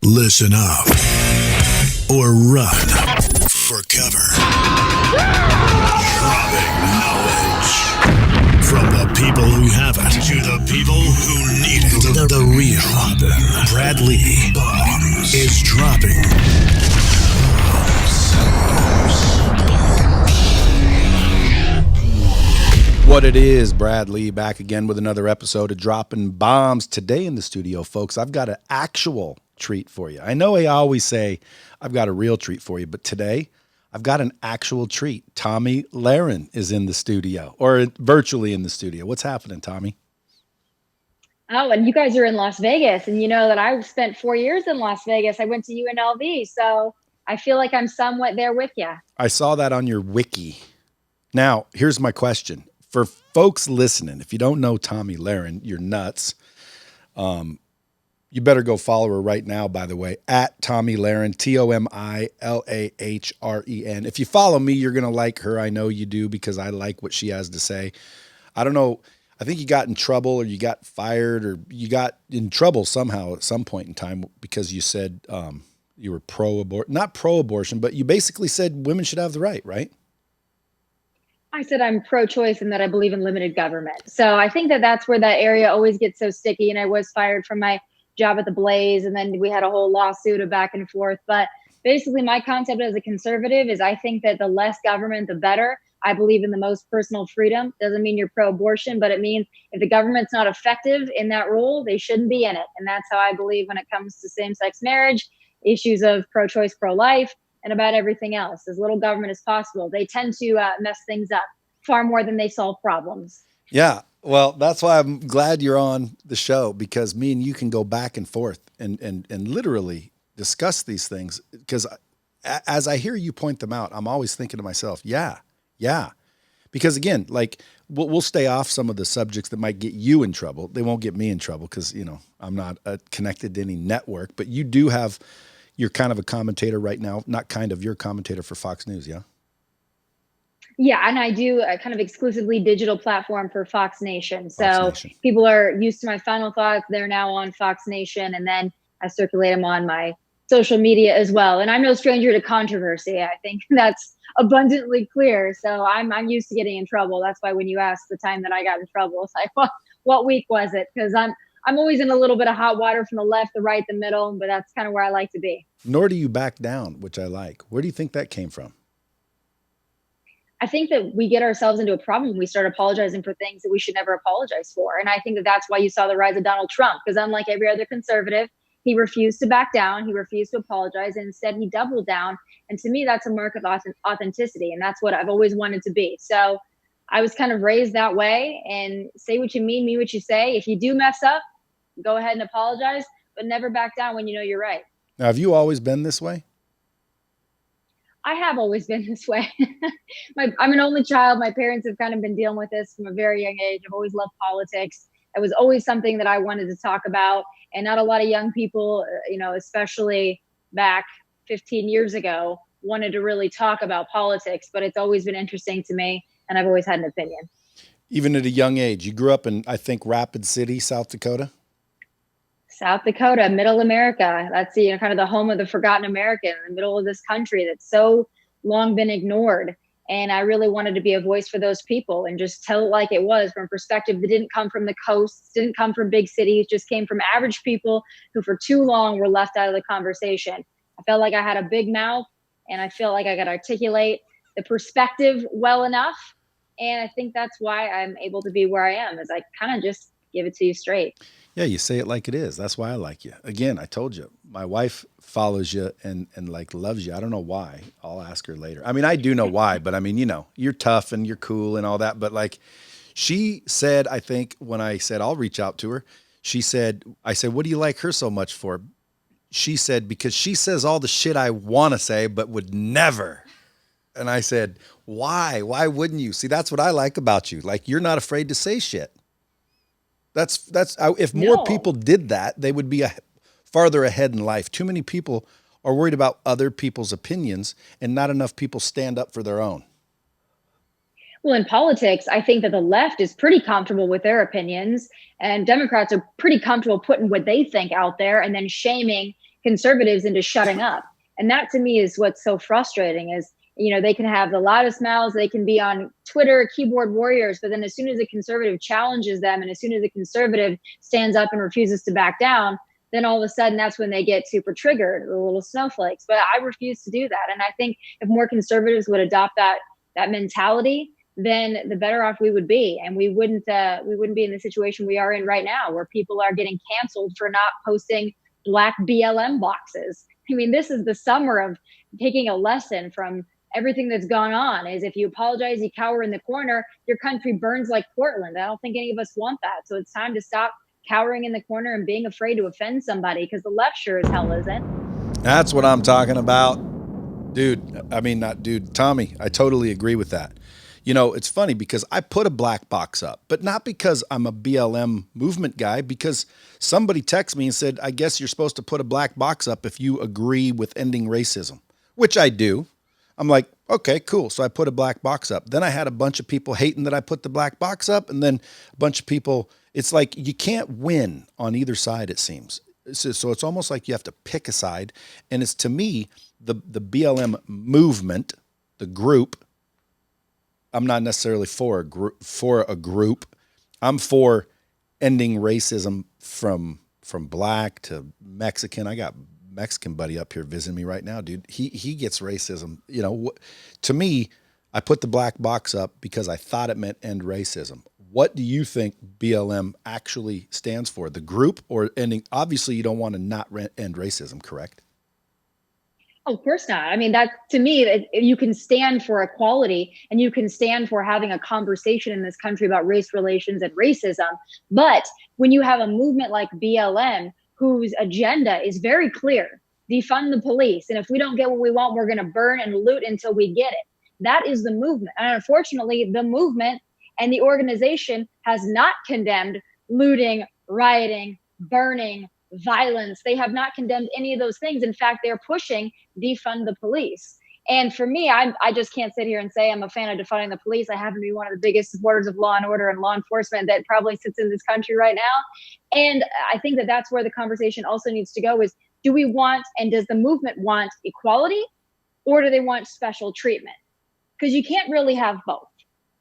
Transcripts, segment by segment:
Listen up or run for cover. Dropping knowledge from the people who have it to the people who need it. The real Brad Lee Bombs is dropping What it is, Brad Lee, back again with another episode of Dropping Bombs. Today in the studio, folks, I've got an actual treat for you. I know I always say I've got a real treat for you, but today I've got an actual treat. Tomi Lahren is in the studio, or virtually in the studio. What's happening, Tomi? Oh, and you guys are in Las Vegas, and you know that I spent 4 years in Las Vegas. I went to UNLV, so I feel like I'm somewhat there with you. I saw that on your wiki. Now, here's my question. For folks listening, if you don't know Tomi Lahren, you're nuts. You better go follow her right now, by the way, at Tomi Lahren, TOMILAHREN. If you follow me, you're going to like her. I know you do because I like what she has to say. I don't know. I think you got in trouble or you got fired or you got in trouble somehow at some point in time because you said you were not pro-abortion, but you basically said women should have the right? I said I'm pro-choice and that I believe in limited government. So I think that that's where that area always gets so sticky. And I was fired from my job at the Blaze, and then we had a whole lawsuit of back and forth. But basically my concept as a conservative is I think that the less government, the better. I believe in the most personal freedom. Doesn't mean you're pro-abortion, but it means if the government's not effective in that role, they shouldn't be in it. And that's how I believe when it comes to same-sex marriage, issues of pro-choice, pro-life, and about everything else. As little government as possible. They tend to mess things up far more than they solve problems. Yeah. Well, that's why I'm glad you're on the show, because me and you can go back and forth and literally discuss these things. Because as I hear you point them out, I'm always thinking to myself, yeah. Because again, like we'll stay off some of the subjects that might get you in trouble. They won't get me in trouble because, I'm not connected to any network, but you do have, you're kind of a commentator right now, not kind of, you're a commentator for Fox News, yeah? Yeah, and I do a kind of exclusively digital platform for Fox Nation. So people are used to my final thoughts. They're now on Fox Nation, and then I circulate them on my social media as well. And I'm no stranger to controversy. I think that's abundantly clear. So I'm used to getting in trouble. That's why when you asked the time that I got in trouble, it's like, what week was it? Because I'm always in a little bit of hot water from the left, the right, the middle, but that's kind of where I like to be. Nor do you back down, which I like. Where do you think that came from? I think that we get ourselves into a problem when we start apologizing for things that we should never apologize for. And I think that that's why you saw the rise of Donald Trump, because unlike every other conservative, he refused to back down. He refused to apologize. And instead, he doubled down. And to me, that's a mark of authenticity. And that's what I've always wanted to be. So I was kind of raised that way, and say what you mean what you say. If you do mess up, go ahead and apologize, but never back down when you know you're right. Now, have you always been this way? I have always been this way. I'm an only child. My parents have kind of been dealing with this from a very young age. I've always loved politics. It was always something that I wanted to talk about. And not a lot of young people, especially back 15 years ago, wanted to really talk about politics. But it's always been interesting to me, and I've always had an opinion. Even at a young age. You grew up in, I think, Rapid City, South Dakota? South Dakota, middle America. That's kind of the home of the forgotten American, in the middle of this country that's so long been ignored. And I really wanted to be a voice for those people and just tell it like it was, from a perspective that didn't come from the coasts, didn't come from big cities, just came from average people who for too long were left out of the conversation. I felt like I had a big mouth, and I feel like I could articulate the perspective well enough. And I think that's why I'm able to be where I am, is I kind of just give it to you straight. Yeah, you say it like it is. That's why I like you. Again, I told you, my wife follows you and like loves you. I don't know why. I'll ask her later. I mean, I do know why, but I mean, you're tough and you're cool and all that. But like she said, I think when I said I'll reach out to her, I said, what do you like her so much for? She said, because she says all the shit I want to say, but would never. And I said, why? Why wouldn't you? See, that's what I like about you. Like, you're not afraid to say shit. That's if more people did that, they would be farther ahead in life. Too many people are worried about other people's opinions, and not enough people stand up for their own. Well, in politics, I think that the left is pretty comfortable with their opinions, and Democrats are pretty comfortable putting what they think out there and then shaming conservatives into shutting up. And that to me is what's so frustrating is, they can have the loudest mouths, they can be on Twitter, keyboard warriors, but then as soon as a conservative challenges them and as soon as a conservative stands up and refuses to back down, then all of a sudden that's when they get super triggered, the little snowflakes. But I refuse to do that. And I think if more conservatives would adopt that mentality, then the better off we would be. And we wouldn't be in the situation we are in right now, where people are getting canceled for not posting black BLM boxes. I mean, this is the summer of taking a lesson from everything that's gone on. Is if you apologize, you cower in the corner, your country burns like Portland. I don't think any of us want that. So it's time to stop cowering in the corner and being afraid to offend somebody, because the left sure as hell isn't. That's what I'm talking about. Tomi, I totally agree with that. It's funny because I put a black box up, but not because I'm a BLM movement guy, because somebody texted me and said, I guess you're supposed to put a black box up if you agree with ending racism, which I do. I'm like, okay, cool. So I put a black box up. Then I had a bunch of people hating that I put the black box up, and then a bunch of people, it's like you can't win on either side, it seems. So it's almost like you have to pick a side. And it's, to me, the BLM movement, the group, I'm not necessarily for a group. I'm for ending racism from black to Mexican. I got Mexican buddy up here visiting me right now, dude. He gets racism. To me, I put the black box up because I thought it meant end racism. What do you think BLM actually stands for? The group or ending? Obviously, you don't want to not end racism, correct? Oh, of course not. I mean, that to me, you can stand for equality and you can stand for having a conversation in this country about race relations and racism. But when you have a movement like BLM, whose agenda is very clear, defund the police, and if we don't get what we want, we're going to burn and loot until we get it. That is the movement. And unfortunately, the movement and the organization has not condemned looting, rioting, burning, violence. They have not condemned any of those things. In fact, they're pushing defund the police. And for me, I just can't sit here and say I'm a fan of defunding the police. I happen to be one of the biggest supporters of law and order and law enforcement that probably sits in this country right now. And I think that that's where the conversation also needs to go is, do we want, and does the movement want equality, or do they want special treatment? Because you can't really have both.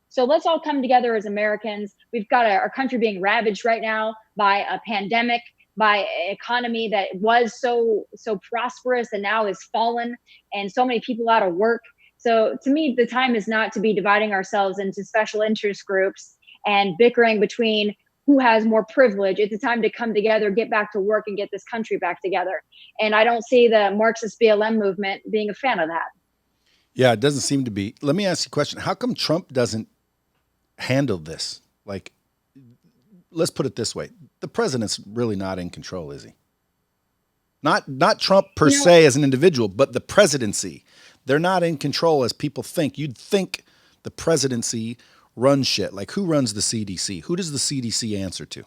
So let's all come together as Americans. We've got our country being ravaged right now by a pandemic, by an economy that was so prosperous and now is fallen, and so many people out of work. So to me, the time is not to be dividing ourselves into special interest groups and bickering between who has more privilege. It's a time to come together, get back to work, and get this country back together. And I don't see the Marxist BLM movement being a fan of that. Yeah, it doesn't seem to be. Let me ask you a question. How come Trump doesn't handle this? Like, let's put it this way. The president's really not in control, is he? Not Trump per se as an individual, but the presidency. They're not in control as people think. You'd think the presidency runs shit. Like, who runs the CDC? Who does the CDC answer to?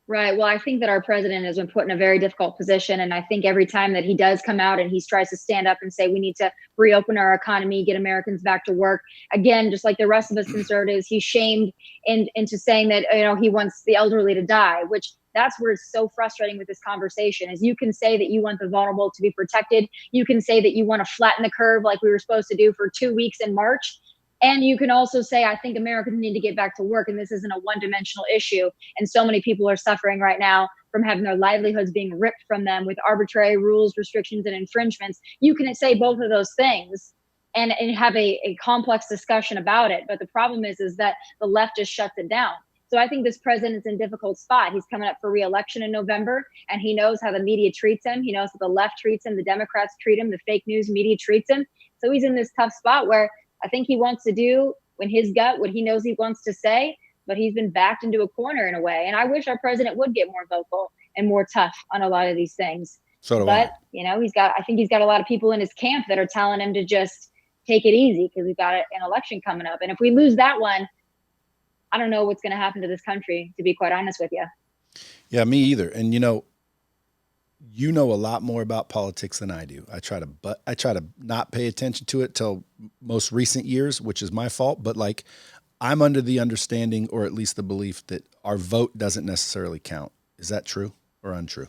Right. Well, I think that our president has been put in a very difficult position. And I think every time that he does come out and he tries to stand up and say, we need to reopen our economy, get Americans back to work, again, just like the rest of us conservatives, he's shamed into saying that, he wants the elderly to die, which that's where it's so frustrating with this conversation is you can say that you want the vulnerable to be protected. You can say that you want to flatten the curve like we were supposed to do for 2 weeks in March. And you can also say, I think Americans need to get back to work, and this isn't a one-dimensional issue. And so many people are suffering right now from having their livelihoods being ripped from them with arbitrary rules, restrictions, and infringements. You can say both of those things and have a complex discussion about it. But the problem is that the left just shuts it down. So I think this president's in a difficult spot. He's coming up for re-election in November, and he knows how the media treats him. He knows how the left treats him, the Democrats treat him, the fake news media treats him. So he's in this tough spot where I think he wants to do in his gut what he knows he wants to say, but he's been backed into a corner in a way. And I wish our president would get more vocal and more tough on a lot of these things. So do but, I. I think he's got a lot of people in his camp that are telling him to just take it easy because we've got an election coming up. And if we lose that one, I don't know what's going to happen to this country, to be quite honest with you. Yeah, me either. And you know a lot more about politics than I do. I try to not pay attention to it till most recent years, which is my fault. But like, I'm under the understanding, or at least the belief, that our vote doesn't necessarily count. Is that true or untrue?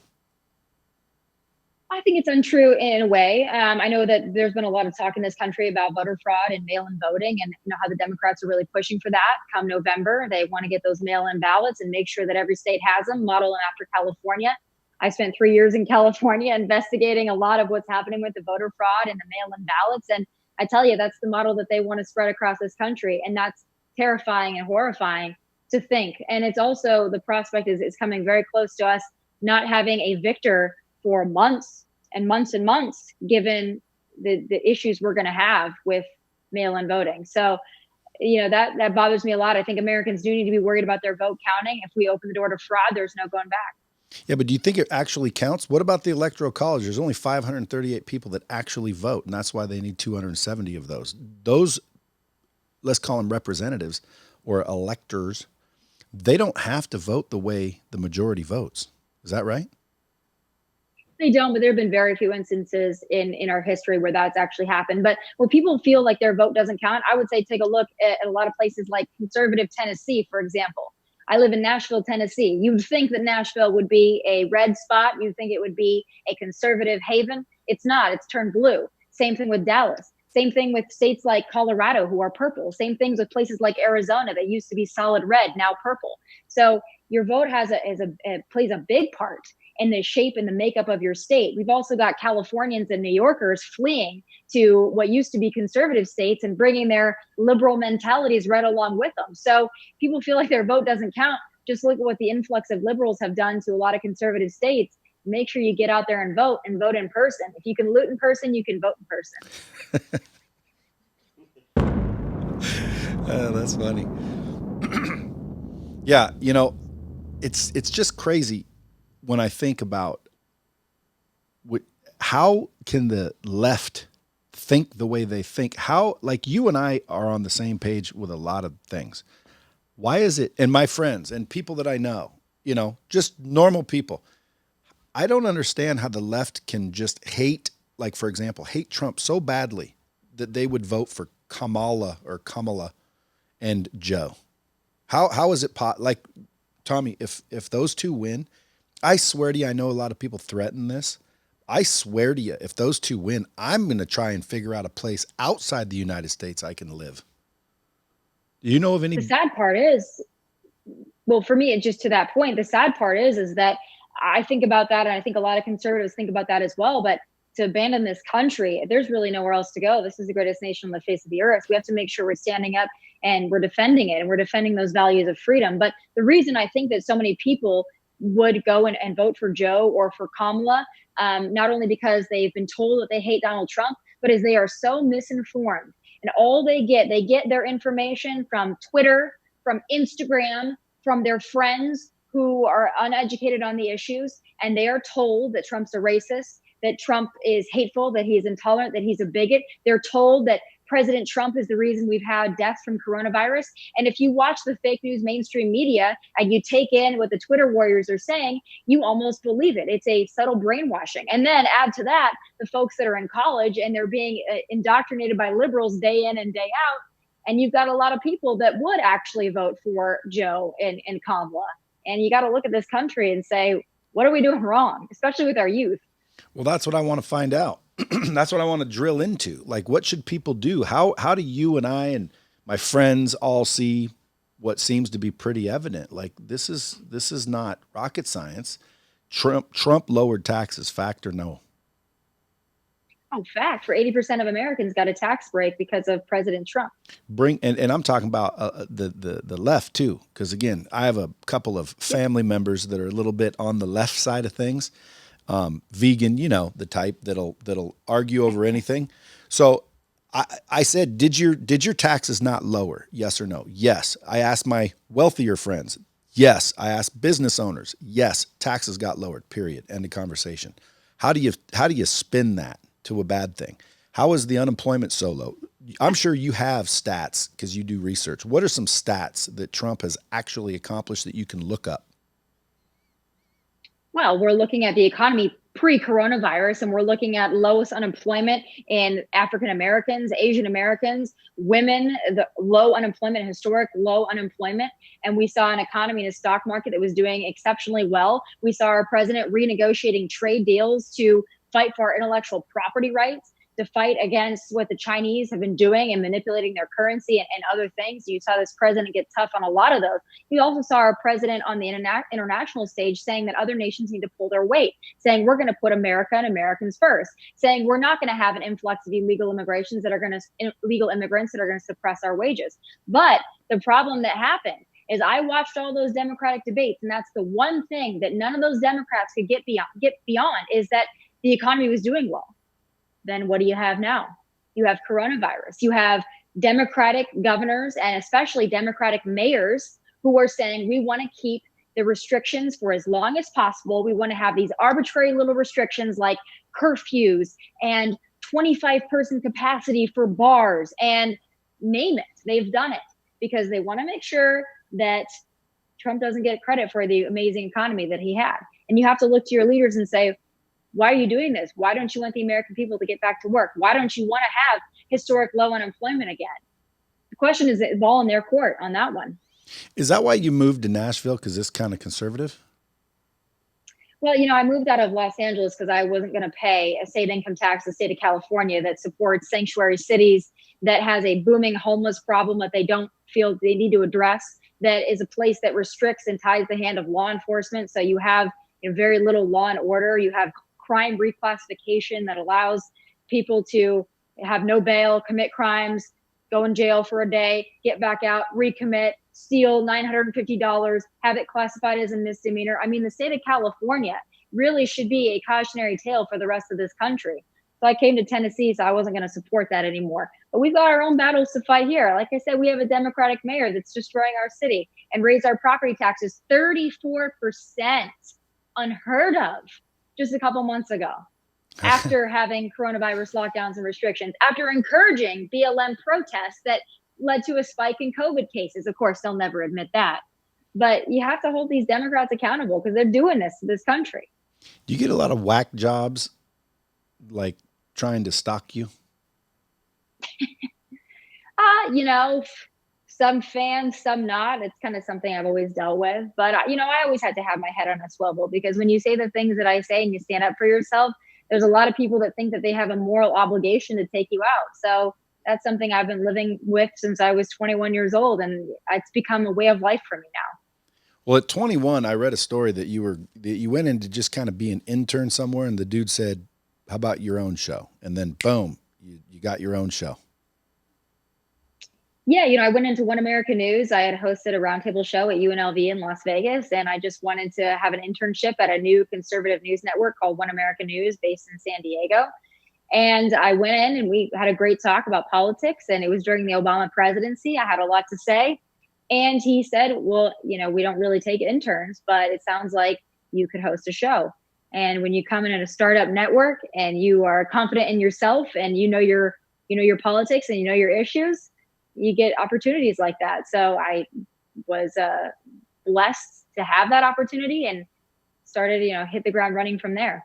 I think it's untrue in a way. I know that there's been a lot of talk in this country about voter fraud and mail-in voting, and you know how the Democrats are really pushing for that. Come November, they want to get those mail-in ballots and make sure that every state has them, model them after California. I spent 3 years in California investigating a lot of what's happening with the voter fraud and the mail-in ballots, and I tell you, that's the model that they want to spread across this country, and that's terrifying and horrifying to think. And it's also the prospect is coming very close to us not having a victor for months and months and months, given the issues we're going to have with mail-in voting. So, you know, that bothers me a lot. I think Americans do need to be worried about their vote counting. If we open the door to fraud, there's no going back. Yeah, but do you think it actually counts? What about the Electoral College? There's only 538 people that actually vote, and that's why they need 270 of those. Those, let's call them representatives or electors, they don't have to vote the way the majority votes. Is that right? They don't, but there have been very few instances in our history where that's actually happened. But where people feel like their vote doesn't count, I would say take a look at a lot of places like conservative Tennessee, for example. I live in Nashville, Tennessee. You'd think that Nashville would be a red spot. You'd think it would be a conservative haven. It's not. It's turned blue. Same thing with Dallas. Same thing with states like Colorado, who are purple. Same things with places like Arizona that used to be solid red, now purple. So your vote plays a big part in the shape and the makeup of your state. We've also got Californians and New Yorkers fleeing to what used to be conservative states and bringing their liberal mentalities right along with them. So people feel like their vote doesn't count. Just look at what the influx of liberals have done to a lot of conservative states. Make sure you get out there and vote in person. If you can loot in person, you can vote in person. That's funny. Yeah, you know, it's just crazy when I think about how can the left think the way they think? How, like, you and I are on the same page with a lot of things. Why is it, and my friends and people that I know, you know, just normal people, I don't understand how the left can just hate, like, for example, hate Trump so badly that they would vote for Kamala and Joe. How is it like, Tomi, if those two win, I swear to you, I know a lot of people threaten this. I swear to you, if those two win, I'm going to try and figure out a place outside the United States I can live. Do you know of any? The sad part is, well, for me, just to that point, the sad part is that I think about that, and I think a lot of conservatives think about that as well. But to abandon this country, there's really nowhere else to go. This is the greatest nation on the face of the earth. We have to make sure we're standing up and we're defending it, and we're defending those values of freedom. But the reason I think that so many people would go and vote for Joe or for Kamala, not only because they've been told that they hate Donald Trump, but as they are so misinformed. And all they get their information from Twitter, from Instagram, from their friends who are uneducated on the issues. And they are told that Trump's a racist, that Trump is hateful, that he's intolerant, that he's a bigot. They're told that President Trump is the reason we've had deaths from coronavirus. And if you watch the fake news mainstream media and you take in what the Twitter warriors are saying, you almost believe it. It's a subtle brainwashing. And then add to that the folks that are in college and they're being indoctrinated by liberals day in and day out. And you've got a lot of people that would actually vote for Joe and Kamala. And you got to look at this country and say, what are we doing wrong, especially with our youth? Well, that's what I want to find out. That's what I want to drill into. Like, what should people do? How do you and I and my friends all see what seems to be pretty evident? Like, this is not rocket science. Trump lowered taxes, fact or no? Oh, fact. For 80% of Americans got a tax break because of President Trump. And I'm talking about the left too, because again, I have a couple of family members that are a little bit on the left side of things. Vegan, you know, the type that'll argue over anything. So I said, did your taxes not lower? Yes or no? Yes. I asked my wealthier friends. Yes. I asked business owners. Yes. Taxes got lowered, period. End of conversation. How do you spin that to a bad thing? How is the unemployment so low? I'm sure you have stats because you do research. What are some stats that Trump has actually accomplished that you can look up? Well, we're looking at the economy pre-coronavirus, and we're looking at lowest unemployment in African Americans, Asian Americans, women, the low unemployment, historic low unemployment. And we saw an economy and a stock market that was doing exceptionally well. We saw our president renegotiating trade deals to fight for our intellectual property rights, to fight against what the Chinese have been doing and manipulating their currency and other things. You saw this president get tough on a lot of those. You also saw our president on the international stage saying that other nations need to pull their weight, saying we're going to put America and Americans first, saying we're not going to have an influx of illegal immigrants that are going to suppress our wages. But the problem that happened is I watched all those Democratic debates, and that's the one thing that none of those Democrats could get beyond is that the economy was doing well. Then what do you have now? You have coronavirus. You have Democratic governors and especially Democratic mayors who are saying we want to keep the restrictions for as long as possible. We want to have these arbitrary little restrictions like curfews and 25-person capacity for bars and name it. They've done it because they want to make sure that Trump doesn't get credit for the amazing economy that he had. And you have to look to your leaders and say, why are you doing this? Why don't you want the American people to get back to work? Why don't you want to have historic low unemployment again? The question is, the ball in their court on that one. Is that why you moved to Nashville? Because it's kind of conservative? Well, I moved out of Los Angeles because I wasn't going to pay a state income tax in the state of California that supports sanctuary cities, that has a booming homeless problem that they don't feel they need to address, that is a place that restricts and ties the hand of law enforcement. So you have very little law and order. You have crime reclassification that allows people to have no bail, commit crimes, go in jail for a day, get back out, recommit, steal $950, have it classified as a misdemeanor. I mean, the state of California really should be a cautionary tale for the rest of this country. So I came to Tennessee, so I wasn't going to support that anymore. But we've got our own battles to fight here. Like I said, we have a Democratic mayor that's destroying our city and raised our property taxes 34%, unheard of just a couple months ago, after having coronavirus lockdowns and restrictions, after encouraging BLM protests that led to a spike in COVID cases. Of course, they'll never admit that. But you have to hold these Democrats accountable because they're doing this to this country. Do you get a lot of whack jobs, like trying to stalk you? Some fans, some not. It's kind of something I've always dealt with. But, I always had to have my head on a swivel because when you say the things that I say and you stand up for yourself, there's a lot of people that think that they have a moral obligation to take you out. So that's something I've been living with since I was 21 years old. And it's become a way of life for me now. Well, at 21, I read a story that you went in to just kind of be an intern somewhere. And the dude said, how about your own show? And then boom, you got your own show. Yeah, I went into One American News. I had hosted a roundtable show at UNLV in Las Vegas, and I just wanted to have an internship at a new conservative news network called One American News based in San Diego. And I went in and we had a great talk about politics, and it was during the Obama presidency. I had a lot to say. And he said, well, we don't really take interns, but it sounds like you could host a show. And when you come in at a startup network and you are confident in yourself and you know your politics and you know your issues, you get opportunities like that. So I was blessed to have that opportunity and started, hit the ground running from there.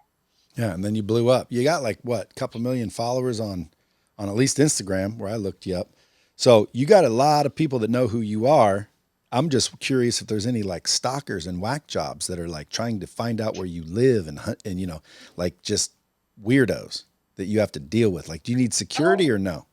Yeah. And then you blew up. You got a couple million followers on at least Instagram, where I looked you up. So you got a lot of people that know who you are. I'm just curious if there's any stalkers and whack jobs that are trying to find out where you live and hunt and, just weirdos that you have to deal with. Do you need security or no?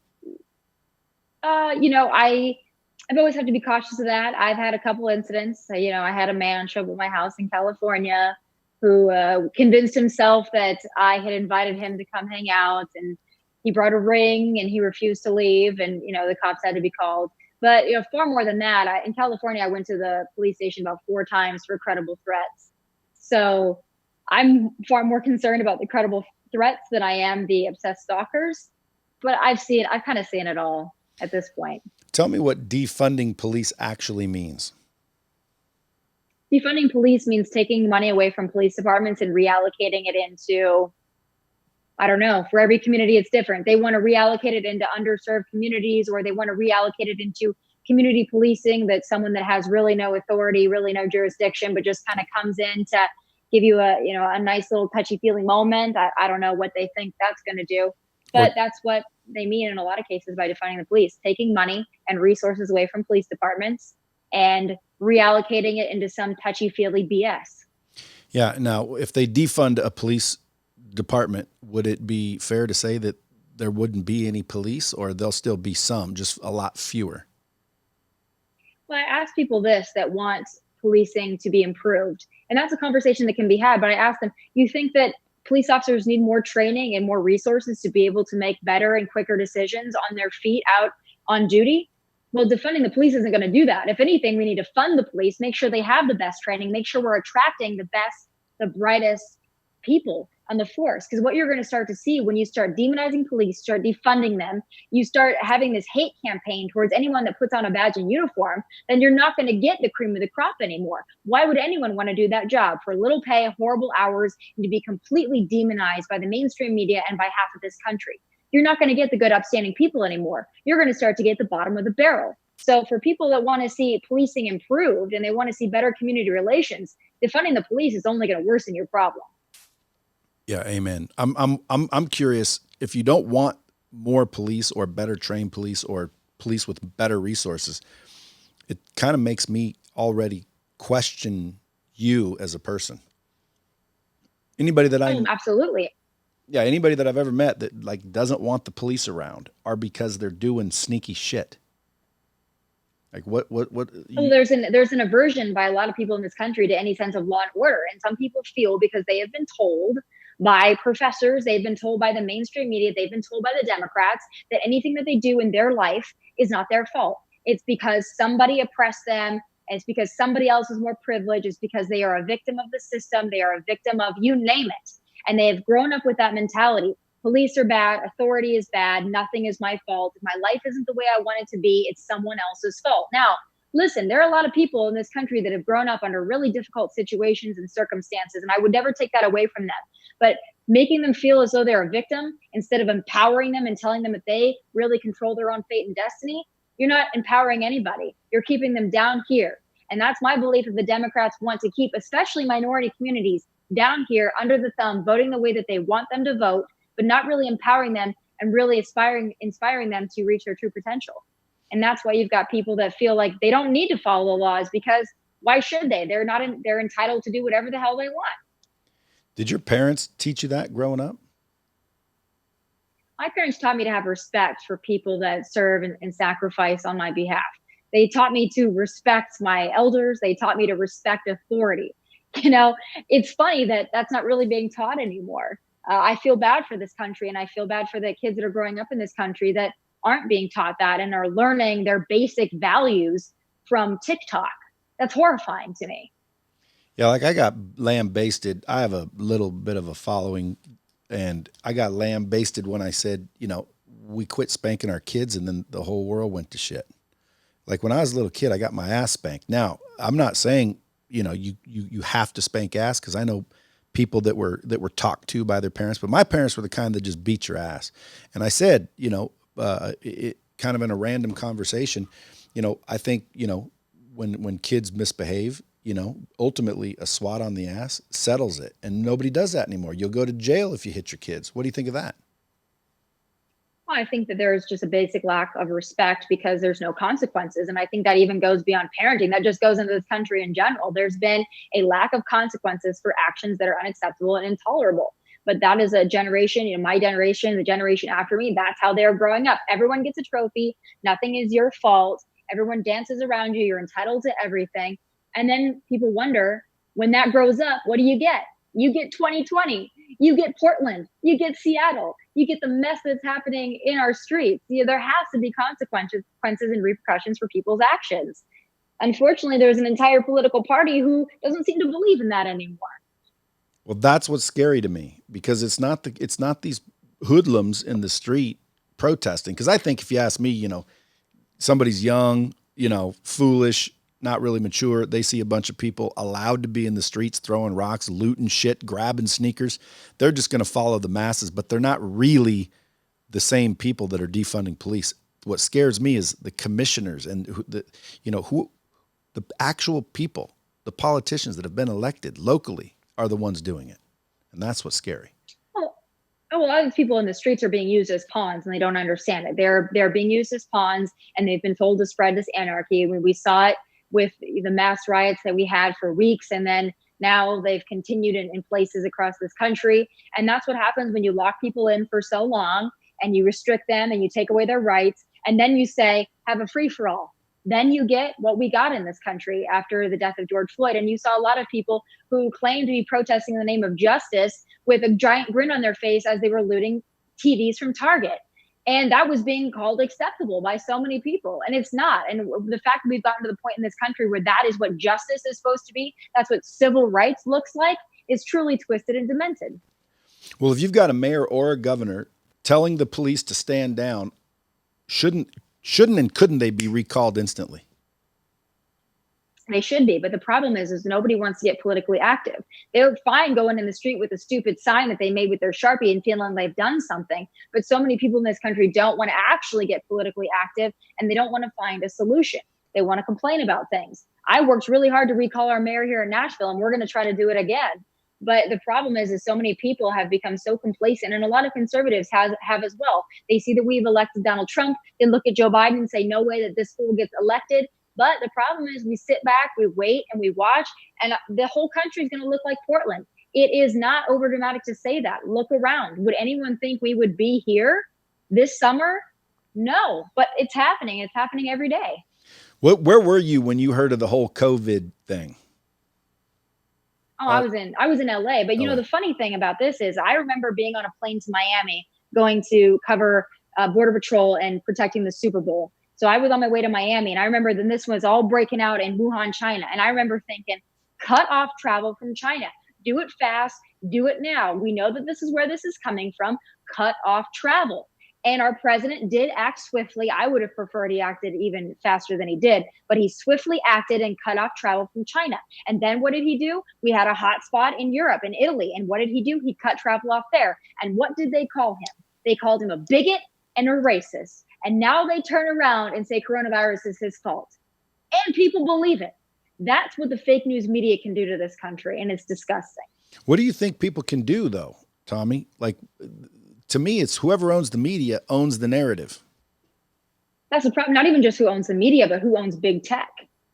I've always had to be cautious of that. I've had a couple incidents. I had a man show up at my house in California who convinced himself that I had invited him to come hang out, and he brought a ring and he refused to leave, and the cops had to be called. But far more than that, in California, I went to the police station about 4 times for credible threats. So I'm far more concerned about the credible threats than I am the obsessed stalkers. But I've kind of seen it all at this point. Tell me what defunding police actually means. Defunding police means taking money away from police departments and reallocating it into, I don't know, for every community it's different. They want to reallocate it into underserved communities, or they want to reallocate it into community policing, that someone that has really no authority, really no jurisdiction, but just kind of comes in to give you a nice little touchy feely moment. I don't know what they think that's going to do, but that's what they mean in a lot of cases by defunding the police, taking money and resources away from police departments and reallocating it into some touchy feely BS. Yeah. Now, if they defund a police department, would it be fair to say that there wouldn't be any police, or there'll still be some, just a lot fewer? Well, I ask people this that want policing to be improved, and that's a conversation that can be had. But I ask them, you think that police officers need more training and more resources to be able to make better and quicker decisions on their feet out on duty? Well, defunding the police isn't going to do that. If anything, we need to fund the police, make sure they have the best training, make sure we're attracting the best, the brightest people on the force. Because what you're going to start to see when you start demonizing police, start defunding them, you start having this hate campaign towards anyone that puts on a badge and uniform, then you're not going to get the cream of the crop anymore. Why would anyone want to do that job for little pay, horrible hours, and to be completely demonized by the mainstream media and by half of this country? You're not going to get the good, upstanding people anymore. You're going to start to get the bottom of the barrel. So for people that want to see policing improved and they want to see better community relations, defunding the police is only going to worsen your problem. Yeah, amen. I'm curious, if you don't want more police or better trained police or police with better resources, it kind of makes me already question you as a person. Anybody that absolutely. Yeah, anybody that I've ever met that like doesn't want the police around are because they're doing sneaky shit. Like what? There's an aversion by a lot of people in this country to any sense of law and order, and some people feel because they have been told by professors, they've been told by the mainstream media, they've been told by the Democrats that anything that they do in their life is not their fault. It's because somebody oppressed them. It's because somebody else is more privileged. It's because they are a victim of the system. They are a victim of you name it. And they have grown up with that mentality. Police are bad. Authority is bad. Nothing is my fault. If my life isn't the way I want it to be, it's someone else's fault. Now, listen, there are a lot of people in this country that have grown up under really difficult situations and circumstances, and I would never take that away from them. But making them feel as though they're a victim instead of empowering them and telling them that they really control their own fate and destiny, you're not empowering anybody. You're keeping them down here. And that's my belief that the Democrats want to keep, especially minority communities, down here under the thumb, voting the way that they want them to vote, but not really empowering them and really inspiring them to reach their true potential. And that's why you've got people that feel like they don't need to follow the laws, because why should they? They're entitled to do whatever the hell they want. Did your parents teach you that growing up? My parents taught me to have respect for people that serve and sacrifice on my behalf. They taught me to respect my elders. They taught me to respect authority. You know, it's funny that that's not really being taught anymore. I feel bad for this country, and I feel bad for the kids that are growing up in this country that aren't being taught that and are learning their basic values from TikTok. That's horrifying to me. Yeah, like I got lambasted. I have a little bit of a following, and I got lambasted when I said, you know, we quit spanking our kids and then the whole world went to shit. Like when I was a little kid, I got my ass spanked. Now, I'm not saying, you know, you have to spank ass, because I know people that were talked to by their parents, but my parents were the kind that just beat your ass. And I said, you know, it kind of in a random conversation, you know, I think, you know, when kids misbehave, you know, ultimately a swat on the ass settles it, and nobody does that anymore. You'll go to jail if you hit your kids. What do you think of that? Well, I think that there's just a basic lack of respect because there's no consequences. And I think that even goes beyond parenting. That just goes into this country in general. There's been a lack of consequences for actions that are unacceptable and intolerable. But that is a generation, you know, my generation, the generation after me, that's how they're growing up. Everyone gets a trophy. Nothing is your fault. Everyone dances around you. You're entitled to everything. And then people wonder, when that grows up, what do you get? You get 2020. You get Portland. You get Seattle. You get the mess that's happening in our streets. You know, there has to be consequences and repercussions for people's actions. Unfortunately, there's an entire political party who doesn't seem to believe in that anymore. Well, that's what's scary to me, because it's not these hoodlums in the street protesting. Because I think if you ask me, you know, somebody's young, you know, foolish, not really mature. They see a bunch of people allowed to be in the streets, throwing rocks, looting shit, grabbing sneakers. They're just going to follow the masses, but they're not really the same people that are defunding police. What scares me is the commissioners and the actual people, the politicians that have been elected locally are the ones doing it. And that's what's scary. A lot of people in the streets are being used as pawns, and they don't understand it. They're being used as pawns, and they've been told to spread this anarchy. We saw it with the mass riots that we had for weeks, and then now they've continued in places across this country. And that's what happens when you lock people in for so long and you restrict them and you take away their rights, and then you say, have a free-for-all. Then you get what we got in this country after the death of George Floyd. And you saw a lot of people who claimed to be protesting in the name of justice with a giant grin on their face as they were looting TVs from Target. And that was being called acceptable by so many people. And it's not. And the fact that we've gotten to the point in this country where that is what justice is supposed to be, that's what civil rights looks like, is truly twisted and demented. Well, if you've got a mayor or a governor telling the police to stand down, shouldn't and couldn't they be recalled instantly? They should be, but the problem is nobody wants to get politically active. They're fine going in the street with a stupid sign that they made with their Sharpie and feeling they've done something. But so many people in this country don't want to actually get politically active, and they don't want to find a solution. They want to complain about things. I worked really hard to recall our mayor here in Nashville, and we're going to try to do it again. But the problem is so many people have become so complacent, and a lot of conservatives have as well. They see that we've elected Donald Trump, they look at Joe Biden and say, no way that this fool gets elected. But the problem is we sit back, we wait, and we watch, and the whole country is going to look like Portland. It is not overdramatic to say that. Look around. Would anyone think we would be here this summer? No, but it's happening. It's happening every day. Where were you when you heard of the whole COVID thing? Oh, I was in LA. But you know, the funny thing about this is I remember being on a plane to Miami going to cover Border Patrol and protecting the Super Bowl. So I was on my way to Miami, and I remember then this was all breaking out in Wuhan, China. And I remember thinking, cut off travel from China. Do it fast. Do it now. We know that this is where this is coming from. Cut off travel. And our president did act swiftly. I would have preferred he acted even faster than he did, but he swiftly acted and cut off travel from China. And then what did he do? We had a hot spot in Europe and Italy. And what did he do? He cut travel off there. And what did they call him? They called him a bigot and a racist. And now they turn around and say coronavirus is his fault. And people believe it. That's what the fake news media can do to this country. And it's disgusting. What do you think people can do, though, Tomi? Like, to me, it's whoever owns the media owns the narrative. That's the problem. Not even just who owns the media, but who owns big tech.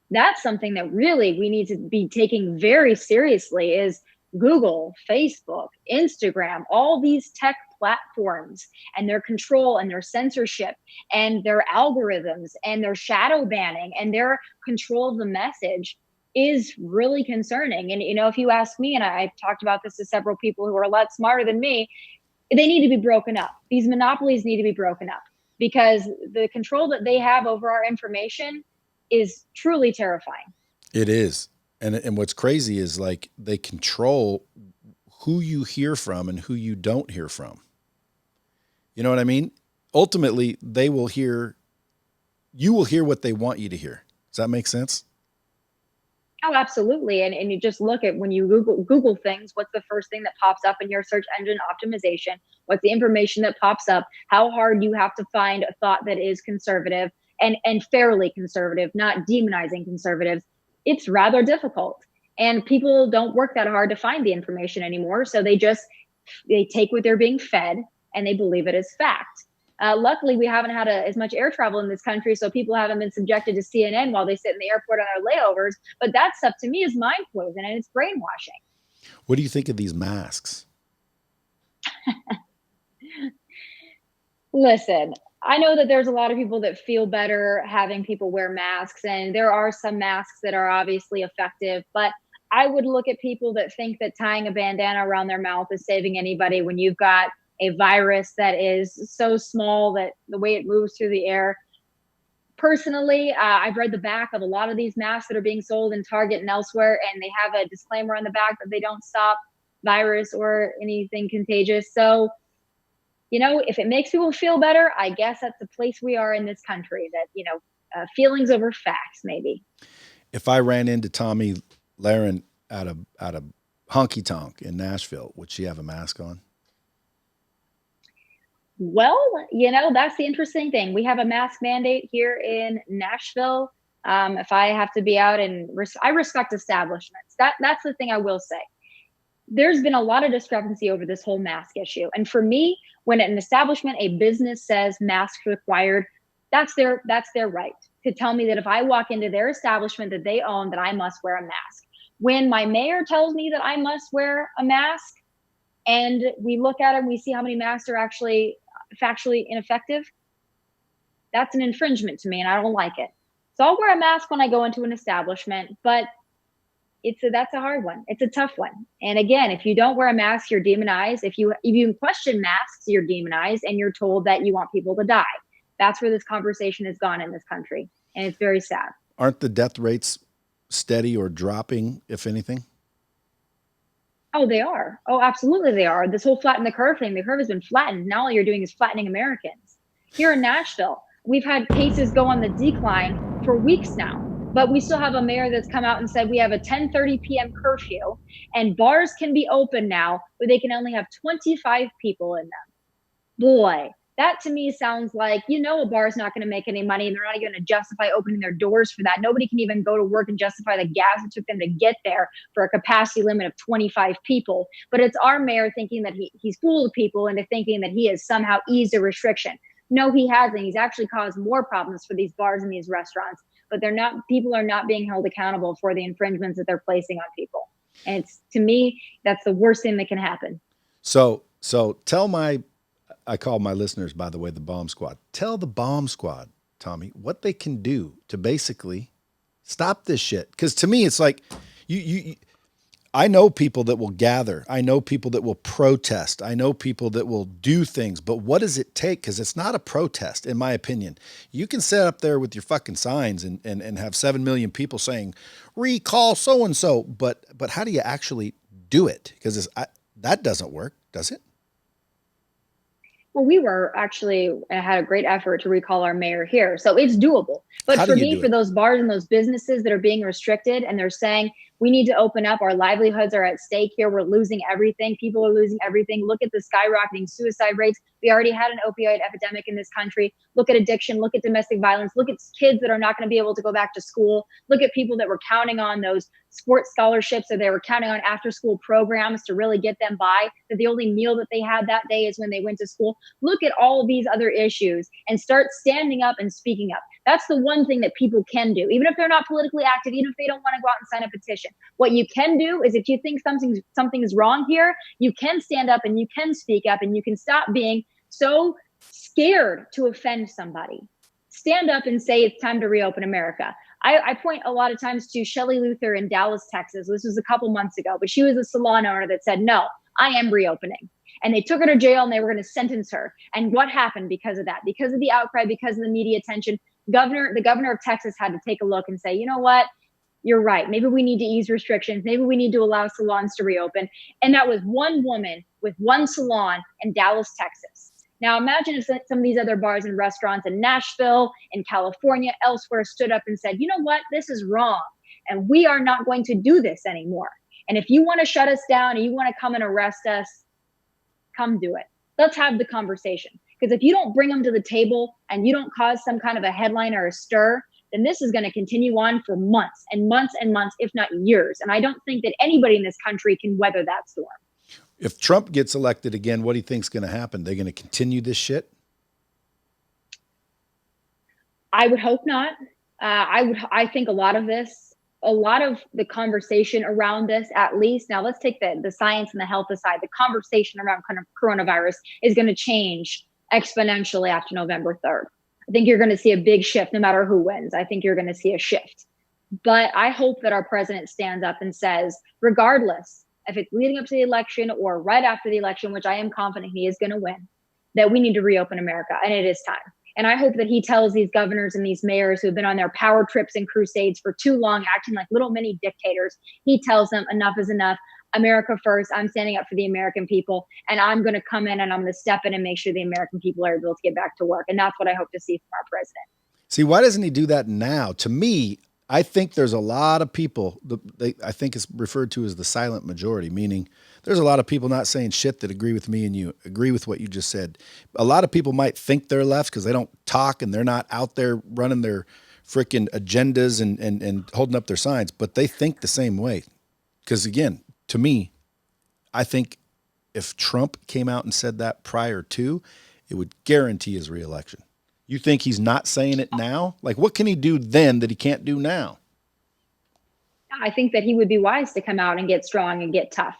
That's something that really we need to be taking very seriously is Google, Facebook, Instagram, all these tech platforms and their control and their censorship and their algorithms and their shadow banning and their control of the message is really concerning. And, you know, if you ask me, and I've talked about this to several people who are a lot smarter than me, they need to be broken up. These monopolies need to be broken up because the control that they have over our information is truly terrifying. It is. And what's crazy is like they control who you hear from and who you don't hear from. You know what I mean? Ultimately, you will hear what they want you to hear. Does that make sense? Oh, absolutely. And you just look at when you Google things, what's the first thing that pops up in your search engine optimization? What's the information that pops up? How hard you have to find a thought that is conservative and fairly conservative, not demonizing conservatives. It's rather difficult. And people don't work that hard to find the information anymore. So they take what they're being fed and they believe it as fact. Luckily, we haven't had as much air travel in this country, so people haven't been subjected to CNN while they sit in the airport on their layovers. But that stuff, to me, is mind poison, and it's brainwashing. What do you think of these masks? Listen, I know that there's a lot of people that feel better having people wear masks, and there are some masks that are obviously effective. But I would look at people that think that tying a bandana around their mouth is saving anybody when you've got a virus that is so small that the way it moves through the air. Personally, I've read the back of a lot of these masks that are being sold in Target and elsewhere, and they have a disclaimer on the back that they don't stop virus or anything contagious. So, you know, if it makes people feel better, I guess that's the place we are in this country, that, you know, feelings over facts, maybe. If I ran into Tomi Lahren at a honky tonk in Nashville, would she have a mask on? Well, you know, that's the interesting thing. We have a mask mandate here in Nashville. If I have to be out, and I respect establishments. That's the thing I will say. there's been a lot of discrepancy over this whole mask issue. And for me, when an establishment, a business says masks required, that's their right to tell me that if I walk into their establishment that they own, that I must wear a mask. When my mayor tells me that I must wear a mask, and we look at it and we see how many masks are actually factually ineffective, that's an infringement to me, and I don't like it. So I'll wear a mask when I go into an establishment, but that's a hard one. It's a tough one. And again, if you don't wear a mask, you're demonized. If you question masks, you're demonized, and you're told that you want people to die. That's where this conversation has gone in this country, and it's very sad. Aren't the death rates steady or dropping, if anything? Oh, they are. Oh, absolutely they are. This whole flatten the curve thing, the curve has been flattened. Now all you're doing is flattening Americans. Here in Nashville, we've had cases go on the decline for weeks now, but we still have a mayor that's come out and said we have a 10:30 p.m. curfew and bars can be open now, but they can only have 25 people in them. Boy, that to me sounds like, a bar's not going to make any money, and they're not even going to justify opening their doors for that. Nobody can even go to work and justify the gas it took them to get there for a capacity limit of 25 people. But it's our mayor thinking that he's fooled people into thinking that he has somehow eased a restriction. No, he hasn't. He's actually caused more problems for these bars and these restaurants, but people are not being held accountable for the infringements that they're placing on people. And to me, that's the worst thing that can happen. So I call my listeners, by the way, the bomb squad. Tell the bomb squad, Tomi, what they can do to basically stop this shit. Because to me, it's like I know people that will gather. I know people that will protest. I know people that will do things. But what does it take? Because it's not a protest, in my opinion. You can sit up there with your fucking signs and have 7 million people saying, recall so-and-so. But how do you actually do it? Because that doesn't work, does it? Well, we had a great effort to recall our mayor here. So it's doable. But for me, for those bars and those businesses that are being restricted and they're saying, we need to open up, our livelihoods are at stake here, we're losing everything, people are losing everything. Look at the skyrocketing suicide rates. We already had an opioid epidemic in this country. Look at addiction, look at domestic violence, look at kids that are not going to be able to go back to school. Look at people that were counting on those sports scholarships, or they were counting on after school programs to really get them by, that the only meal that they had that day is when they went to school. Look at all of these other issues and start standing up and speaking up. That's the one thing that people can do, even if they're not politically active, even if they don't want to go out and sign a petition. What you can do is, if you think something is wrong here, you can stand up and you can speak up, and you can stop being so scared to offend somebody. Stand up and say it's time to reopen America. I point a lot of times to Shelley Luther in Dallas, Texas. This was a couple months ago, but she was a salon owner that said, no, I am reopening. And they took her to jail and they were going to sentence her. And what happened because of that? Because of the outcry, because of the media attention, the governor of Texas had to take a look and say, you know what? You're right. Maybe we need to ease restrictions. Maybe we need to allow salons to reopen. And that was one woman with one salon in Dallas, Texas. Now, imagine if some of these other bars and restaurants in Nashville, in California, elsewhere stood up and said, you know what, this is wrong, and we are not going to do this anymore. And if you want to shut us down and you want to come and arrest us, come do it. Let's have the conversation. Because if you don't bring them to the table and you don't cause some kind of a headline or a stir, then this is going to continue on for months and months and months, if not years. And I don't think that anybody in this country can weather that storm. If Trump gets elected again, what do you think's going to happen? They're going to continue this shit? I would hope not. I think a lot of the conversation around this, at least, now let's take the science and the health aside, the conversation around kind of coronavirus is going to change exponentially after November 3rd. I think you're going to see a big shift no matter who wins. I think you're going to see a shift. But I hope that our president stands up and says, regardless if it's leading up to the election or right after the election, which I am confident he is going to win, that we need to reopen America, and it is time. And I hope that he tells these governors and these mayors who have been on their power trips and crusades for too long, acting like little mini dictators, he tells them enough is enough. America first. I'm standing up for the American people, and I'm going to come in and I'm going to step in and make sure the American people are able to get back to work. And that's what I hope to see from our president. See, why doesn't he do that now? To me, I think there's a lot of people, I think it's referred to as the silent majority, meaning there's a lot of people not saying shit that agree with me and you, agree with what you just said. A lot of people might think they're left because they don't talk and they're not out there running their freaking agendas and holding up their signs, but they think the same way. Because again, to me, I think if Trump came out and said that prior to, it would guarantee his reelection. You think he's not saying it now? Like, what can he do then that he can't do now? I think that he would be wise to come out and get strong and get tough.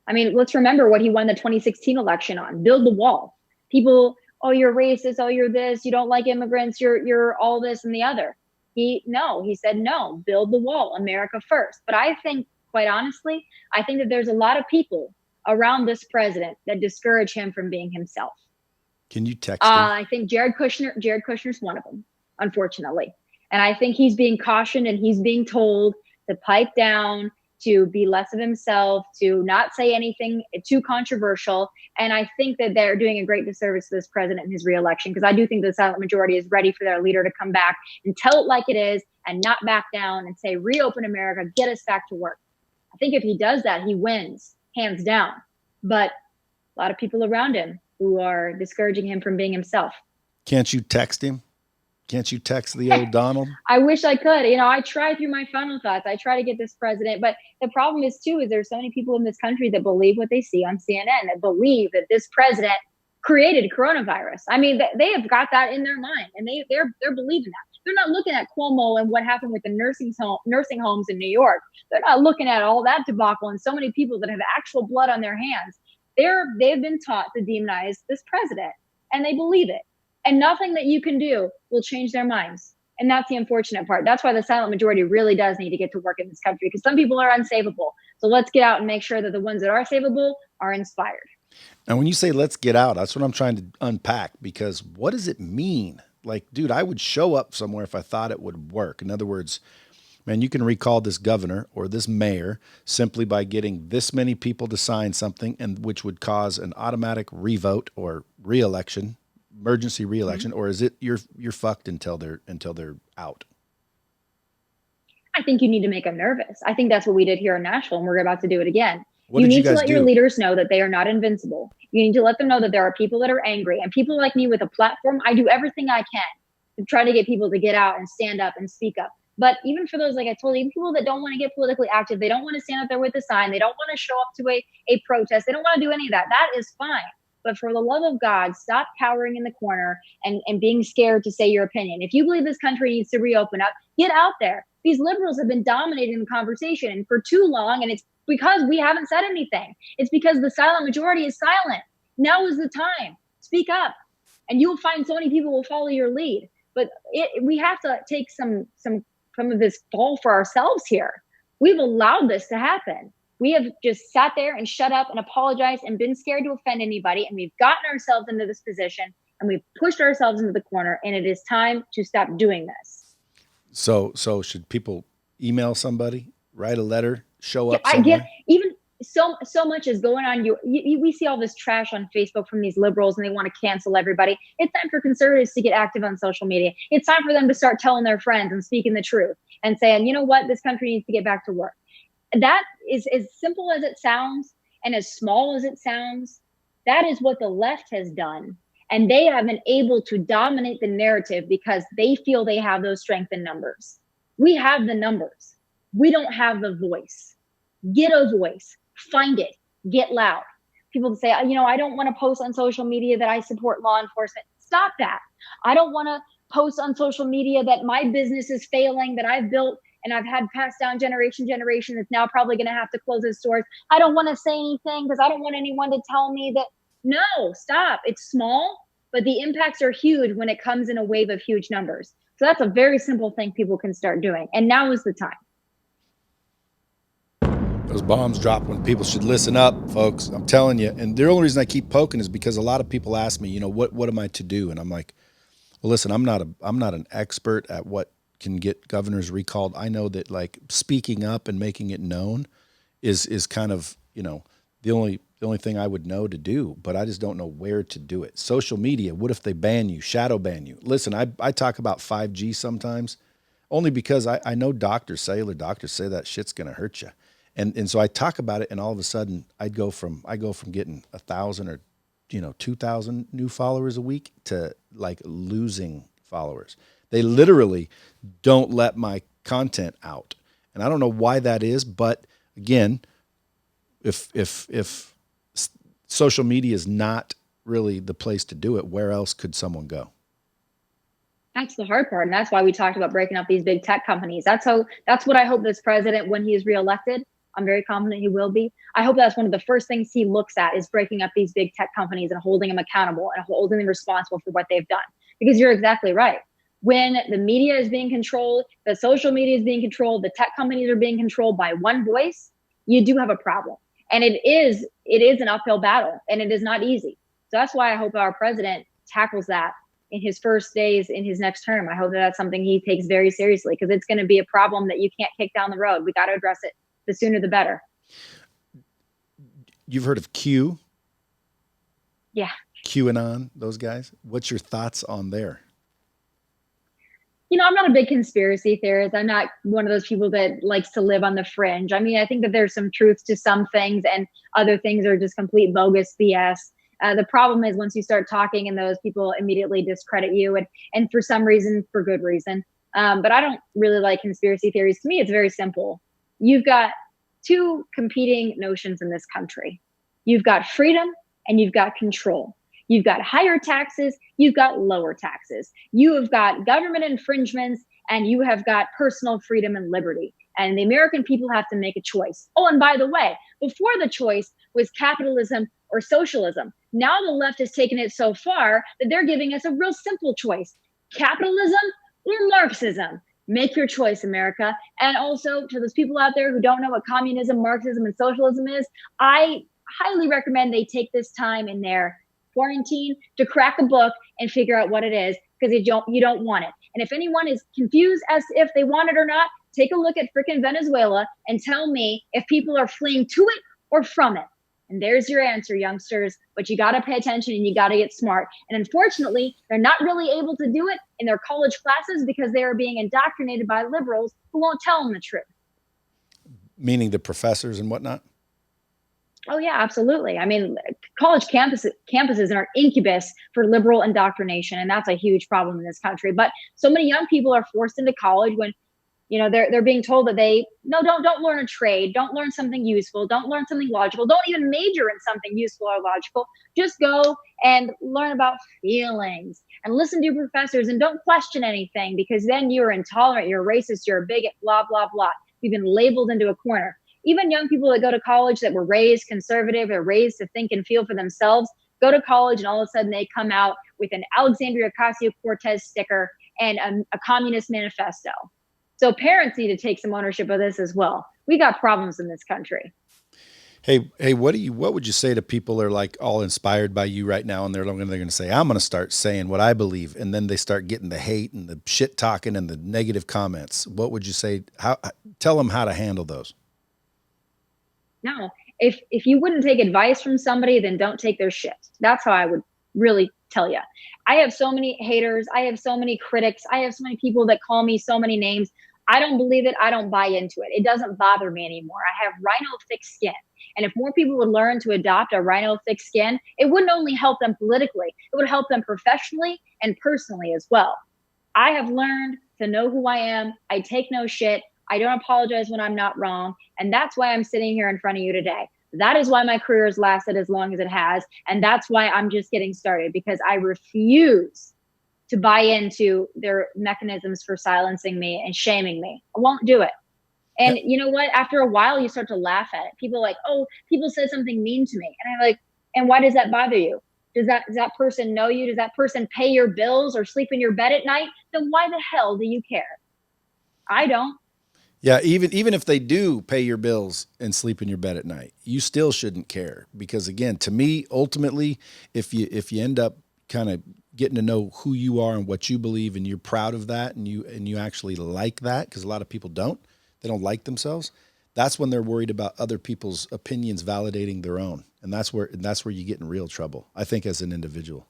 I mean, let's remember what he won the 2016 election on: build the wall. People, oh, you're racist, oh, you're this, you don't like immigrants, you're all this and the other. He said no, build the wall, America first. But I think, quite honestly, I think that there's a lot of people around this president that discourage him from being himself. Can you text him? I think Jared Kushner's one of them, unfortunately. And I think he's being cautioned and he's being told to pipe down, to be less of himself, to not say anything too controversial. And I think that they're doing a great disservice to this president and his reelection, because I do think the silent majority is ready for their leader to come back and tell it like it is and not back down and say, reopen America, get us back to work. I think if he does that, he wins, hands down. But a lot of people around him who are discouraging him from being himself. Can't you text him? Can't you text the old Donald? I wish I could. I try through my final thoughts. I try to get this president. But the problem is, too, is there's so many people in this country that believe what they see on CNN, that believe that this president created coronavirus. I mean, they have got that in their mind, and they're believing that. They're not looking at Cuomo and what happened with the nursing homes in New York. They're not looking at all that debacle and so many people that have actual blood on their hands. They've been taught to demonize this president, and they believe it. And nothing that you can do will change their minds. And that's the unfortunate part. That's why the silent majority really does need to get to work in this country, because some people are unsavable. So let's get out and make sure that the ones that are savable are inspired. Now, when you say let's get out, that's what I'm trying to unpack, because what does it mean? Like, dude, I would show up somewhere if I thought it would work. In other words, man, you can recall this governor or this mayor simply by getting this many people to sign something, and which would cause an automatic revote or reelection. Emergency reelection, or is it you're fucked until they're out? I think you need to make them nervous. I think that's what we did here in Nashville, and we're about to do it again. You need to let your leaders know that they are not invincible. You need to let them know that there are people that are angry, and people like me with a platform. I do everything I can to try to get people to get out and stand up and speak up. But even for those, like I told you, even people that don't want to get politically active, they don't want to stand up there with a sign, they don't want to show up to a protest, they don't want to do any of that. That is fine. But for the love of God, stop cowering in the corner and being scared to say your opinion. If you believe this country needs to reopen up, get out there. These liberals have been dominating the conversation for too long, and it's because we haven't said anything. It's because the silent majority is silent. Now is the time. Speak up, and you will find so many people will follow your lead. But we have to take some of this fall for ourselves here. We've allowed this to happen. We have just sat there and shut up and apologized and been scared to offend anybody. And we've gotten ourselves into this position, and we've pushed ourselves into the corner, and it is time to stop doing this. So should people email somebody, write a letter, show up I somewhere? get even so much is going on. We see all this trash on Facebook from these liberals, and they want to cancel everybody. It's time for conservatives to get active on social media. It's time for them to start telling their friends and speaking the truth and saying, you know what, this country needs to get back to work. That is as simple as it sounds and as small as it sounds. That is what the left has done. And they have been able to dominate the narrative because they feel they have those strength in numbers. We have the numbers. We don't have the voice. Get a voice. Find it. Get loud. People say, I don't want to post on social media that I support law enforcement. Stop that. I don't want to post on social media that my business is failing, that I've built and I've had passed down generation that's now probably going to have to close its doors. I don't want to say anything because I don't want anyone to tell me that. No, stop. It's small, but the impacts are huge when it comes in a wave of huge numbers. So that's a very simple thing people can start doing. And now is the time. Those bombs drop when people should listen up, folks. I'm telling you. And the only reason I keep poking is because a lot of people ask me, what am I to do? And I'm like, well, listen, I'm not an expert at what can get governors recalled. I know that like speaking up and making it known is kind of, the only thing I would know to do, but I just don't know where to do it. Social media, what if they ban you, shadow ban you? Listen, I talk about 5G sometimes only because I know cellular doctors say that shit's going to hurt you. And so I talk about it, and all of a sudden I go from getting 1,000 or 2,000 new followers a week to like losing followers. They literally don't let my content out. And I don't know why that is, but again, if social media is not really the place to do it, where else could someone go? That's the hard part. And that's why we talked about breaking up these big tech companies. That's what I hope this president, when he is reelected, I'm very confident he will be. I hope that's one of the first things he looks at is breaking up these big tech companies and holding them accountable and holding them responsible for what they've done. Because you're exactly right. When the media is being controlled, the social media is being controlled, the tech companies are being controlled by one voice, you do have a problem. And it is an uphill battle, and it is not easy. So that's why I hope our president tackles that in his first days in his next term. I hope that that's something he takes very seriously, because it's going to be a problem that you can't kick down the road. We got to address it. The sooner the better. You've heard of Q? Yeah. QAnon, those guys. What's your thoughts on there? I'm not a big conspiracy theorist. I'm not one of those people that likes to live on the fringe. I mean, I think that there's some truth to some things and other things are just complete bogus BS. The problem is once you start talking and those people immediately discredit you and for some reason, for good reason. But I don't really like conspiracy theories. To me, it's very simple. You've got two competing notions in this country. You've got freedom and you've got control. You've got higher taxes, you've got lower taxes. You have got government infringements and you have got personal freedom and liberty. And the American people have to make a choice. Oh, and by the way, before the choice was capitalism or socialism. Now the left has taken it so far that they're giving us a real simple choice. Capitalism or Marxism. Make your choice, America. And also to those people out there who don't know what communism, Marxism, and socialism is, I highly recommend they take this time in their quarantine to crack a book and figure out what it is, because you don't want it. And if anyone is confused as if they want it or not, take a look at freaking Venezuela and tell me if people are fleeing to it or from it. And there's your answer, youngsters. But you got to pay attention and you got to get smart. And unfortunately, they're not really able to do it in their college classes because they are being indoctrinated by liberals who won't tell them the truth. Meaning the professors and whatnot? Oh, yeah, absolutely. I mean, college campuses are an incubus for liberal indoctrination, and that's a huge problem in this country. But so many young people are forced into college when, they're being told that don't learn a trade, don't learn something useful, don't learn something logical, don't even major in something useful or logical. Just go and learn about feelings and listen to your professors and don't question anything, because then you're intolerant, you're racist, you're a bigot, blah, blah, blah. You've been labeled into a corner. Even young people that go to college that were raised conservative or raised to think and feel for themselves, go to college and all of a sudden they come out with an Alexandria Ocasio-Cortez sticker and a communist manifesto. So parents need to take some ownership of this as well. We got problems in this country. Hey, what would you say to people that are like all inspired by you right now, and they're going to say, I'm going to start saying what I believe, and then they start getting the hate and the shit talking and the negative comments? What would you say? Tell them how to handle those. No, if you wouldn't take advice from somebody, then don't take their shit. That's how I would really tell you. I have so many haters. I have so many critics. I have so many people that call me so many names. I don't believe it. I don't buy into it. It doesn't bother me anymore. I have rhino thick skin. And if more people would learn to adopt a rhino thick skin, it wouldn't only help them politically, it would help them professionally and personally as well. I have learned to know who I am. I take no shit. I don't apologize when I'm not wrong. And that's why I'm sitting here in front of you today. That is why my career has lasted as long as it has. And that's why I'm just getting started, because I refuse to buy into their mechanisms for silencing me and shaming me. I won't do it. And you know what? After a while, you start to laugh at it. People are like, oh, people said something mean to me. And I'm like, and why does that bother you? Does that person know you? Does that person pay your bills or sleep in your bed at night? Then why the hell do you care? I don't. Yeah, even if they do pay your bills and sleep in your bed at night, you still shouldn't care, because again, to me, ultimately, if you end up kind of getting to know who you are and what you believe, and you're proud of that, and you actually like that, because a lot of people don't, they don't like themselves. That's when they're worried about other people's opinions validating their own, and that's where you get in real trouble, I think, as an individual.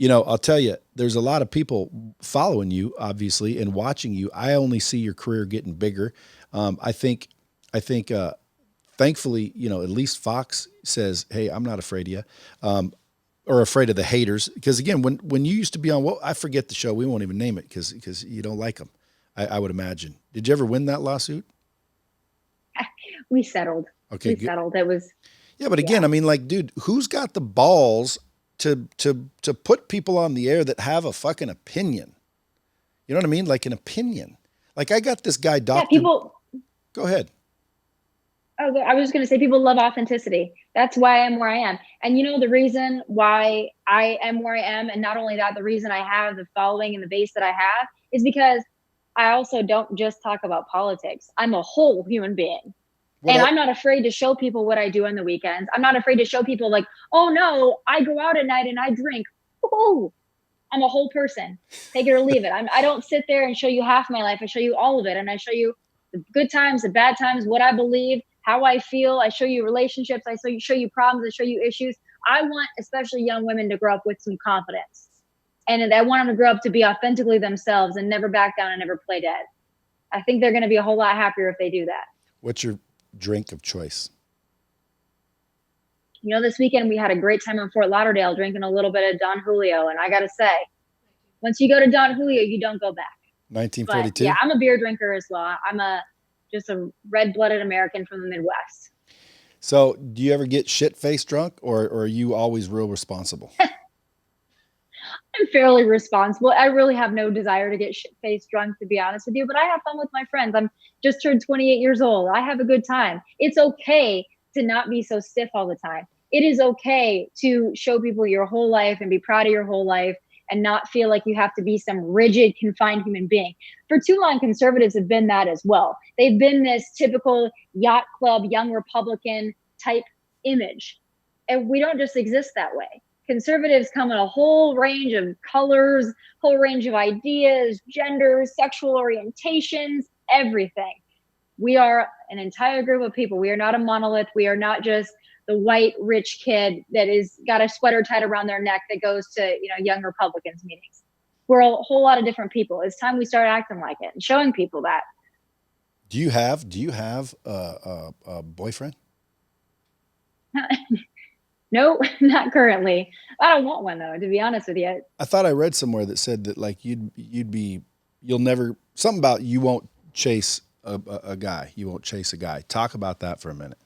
I'll tell you, there's a lot of people following you, obviously, and watching you. I only see your career getting bigger. I think, thankfully, at least Fox says, hey, I'm not afraid of you, or afraid of the haters. Because again, when you used to be on, I forget the show, we won't even name it because you don't like them, I would imagine. Did you ever win that lawsuit? We settled. Okay. We settled. It was. Yeah, but again, I mean, like, dude, who's got the balls to put people on the air that have a fucking opinion? You know what I mean? Like an opinion. Like I got this guy, Doctor. People. Go ahead. Oh, I was just going to say people love authenticity. That's why I'm where I am. And you know, the reason why I am where I am, and not only that, the reason I have the following and the base that I have is because I also don't just talk about politics. I'm a whole human being. And I'm not afraid to show people what I do on the weekends. I'm not afraid to show people like, oh no, I go out at night and I drink. Oh, I'm a whole person. Take it or leave it. I don't sit there and show you half my life. I show you all of it. And I show you the good times, the bad times, what I believe, how I feel. I show you relationships. I show you problems. I show you issues. I want especially young women to grow up with some confidence. And I want them to grow up to be authentically themselves and never back down and never play dead. I think they're going to be a whole lot happier if they do that. What's your drink of choice? You know, this weekend we had a great time in Fort Lauderdale drinking a little bit of Don Julio. And I got to say, once you go to Don Julio, you don't go back. 1942? But, yeah, I'm a beer drinker as well. I'm just a red-blooded American from the Midwest. So do you ever get shit-faced drunk or are you always real responsible? I'm fairly responsible. I really have no desire to get shit-faced drunk, to be honest with you, but I have fun with my friends. I'm just turned 28 years old. I have a good time. It's okay to not be so stiff all the time. It is okay to show people your whole life and be proud of your whole life and not feel like you have to be some rigid, confined human being. For too long, conservatives have been that as well. They've been this typical yacht club, young Republican type image. And we don't just exist that way. Conservatives come in a whole range of colors, whole range of ideas, genders, sexual orientations, everything. We are an entire group of people. We are not a monolith. We are not just the white rich kid that is got a sweater tied around their neck that goes to, you know, young Republicans meetings. We're a whole lot of different people. It's time we start acting like it and showing people that. Do you have a boyfriend? No, not currently. I don't want one though, to be honest with you. I thought I read somewhere that said that like you'll never, something about you won't chase a guy. You won't chase a guy. Talk about that for a minute.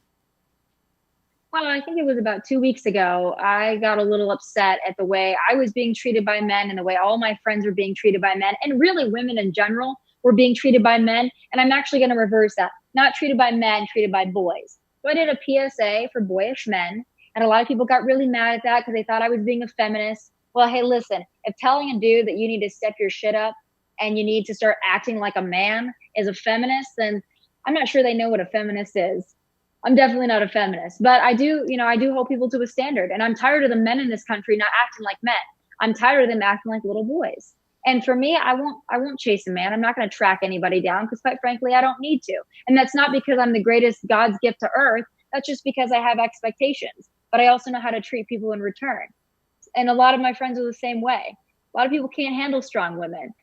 Well, I think it was about 2 weeks ago. I got a little upset at the way I was being treated by men and the way all my friends were being treated by men, and really women in general were being treated by men. And I'm actually going to reverse that. Not treated by men, treated by boys. So I did a PSA for boyish men. And a lot of people got really mad at that because they thought I was being a feminist. Well, hey, listen, if telling a dude that you need to step your shit up and you need to start acting like a man is a feminist, then I'm not sure they know what a feminist is. I'm definitely not a feminist, but I do hold people to a standard. And I'm tired of the men in this country not acting like men. I'm tired of them acting like little boys. And for me, I won't chase a man. I'm not going to track anybody down because quite frankly, I don't need to. And that's not because I'm the greatest God's gift to earth. That's just because I have expectations. But I also know how to treat people in return. And a lot of my friends are the same way. A lot of people can't handle strong women.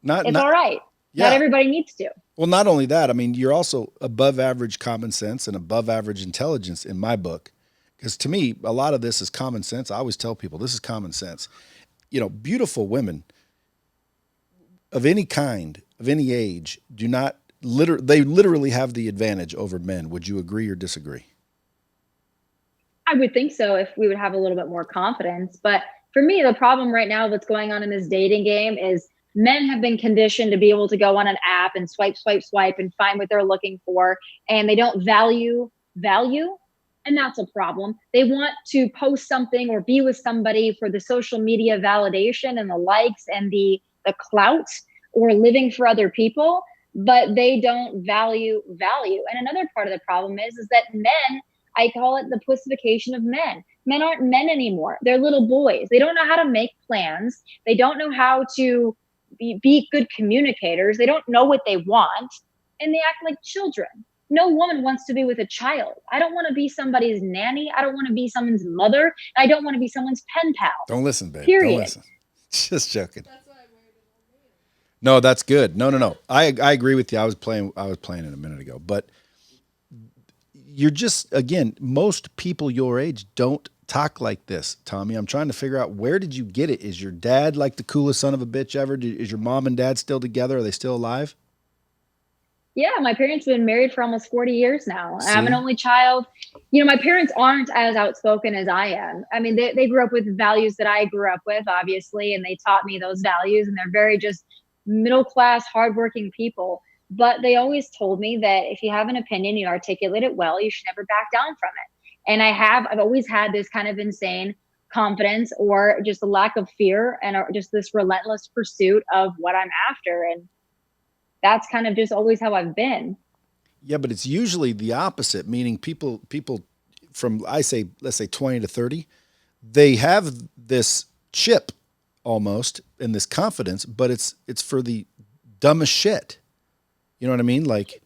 It's all right. Yeah. Not everybody needs to. Well, not only that, I mean, you're also above average common sense and above average intelligence in my book. Because to me, a lot of this is common sense. I always tell people this is common sense. You know, beautiful women of any kind, of any age, they literally have the advantage over men. Would you agree or disagree? I would think so if we would have a little bit more confidence. But for me, the problem right now that's going on in this dating game is men have been conditioned to be able to go on an app and swipe, swipe, swipe and find what they're looking for. And they don't value. And that's a problem. They want to post something or be with somebody for the social media validation and the likes and the clout or living for other people, but they don't value. And another part of the problem is that men, I call it the pussification of men. Men aren't men anymore. They're little boys. They don't know how to make plans. They don't know how to be good communicators. They don't know what they want. And they act like children. No woman wants to be with a child. I don't want to be somebody's nanny. I don't want to be someone's mother. I don't want to be someone's pen pal. Don't listen, babe. Period. Don't listen. Just joking. No, that's good. No. I agree with you. I was playing it a minute ago, but you're just, again, most people your age don't talk like this, Tomi. I'm trying to figure out, where did you get it? Is your dad like the coolest son of a bitch ever? Is your mom and dad still together? Are they still alive? Yeah, my parents have been married for almost 40 years now. See? I'm an only child. You know, my parents aren't as outspoken as I am. I mean, they grew up with values that I grew up with, obviously, and they taught me those values, and they're very just middle class, hardworking people. But they always told me that if you have an opinion, you articulate it well, you should never back down from it. And I've always had this kind of insane confidence or just a lack of fear and just this relentless pursuit of what I'm after. And that's kind of just always how I've been. Yeah, but it's usually the opposite, meaning people from let's say 20 to 30, they have this chip almost and this confidence, but it's for the dumbest shit. You know what I mean? Like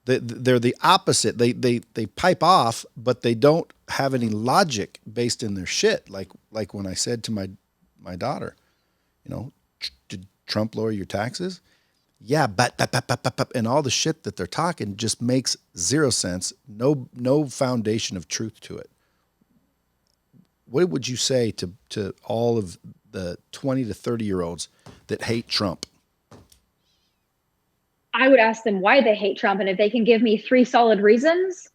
they're the opposite. They pipe off, but they don't have any logic based in their shit. Like when I said to my daughter, you know, did Trump lower your taxes? Yeah, but and all the shit that they're talking just makes zero sense. No foundation of truth to it. What would you say to all of the 20 to 30-year-olds that hate Trump? I would ask them why they hate Trump. And if they can give me 3 solid reasons,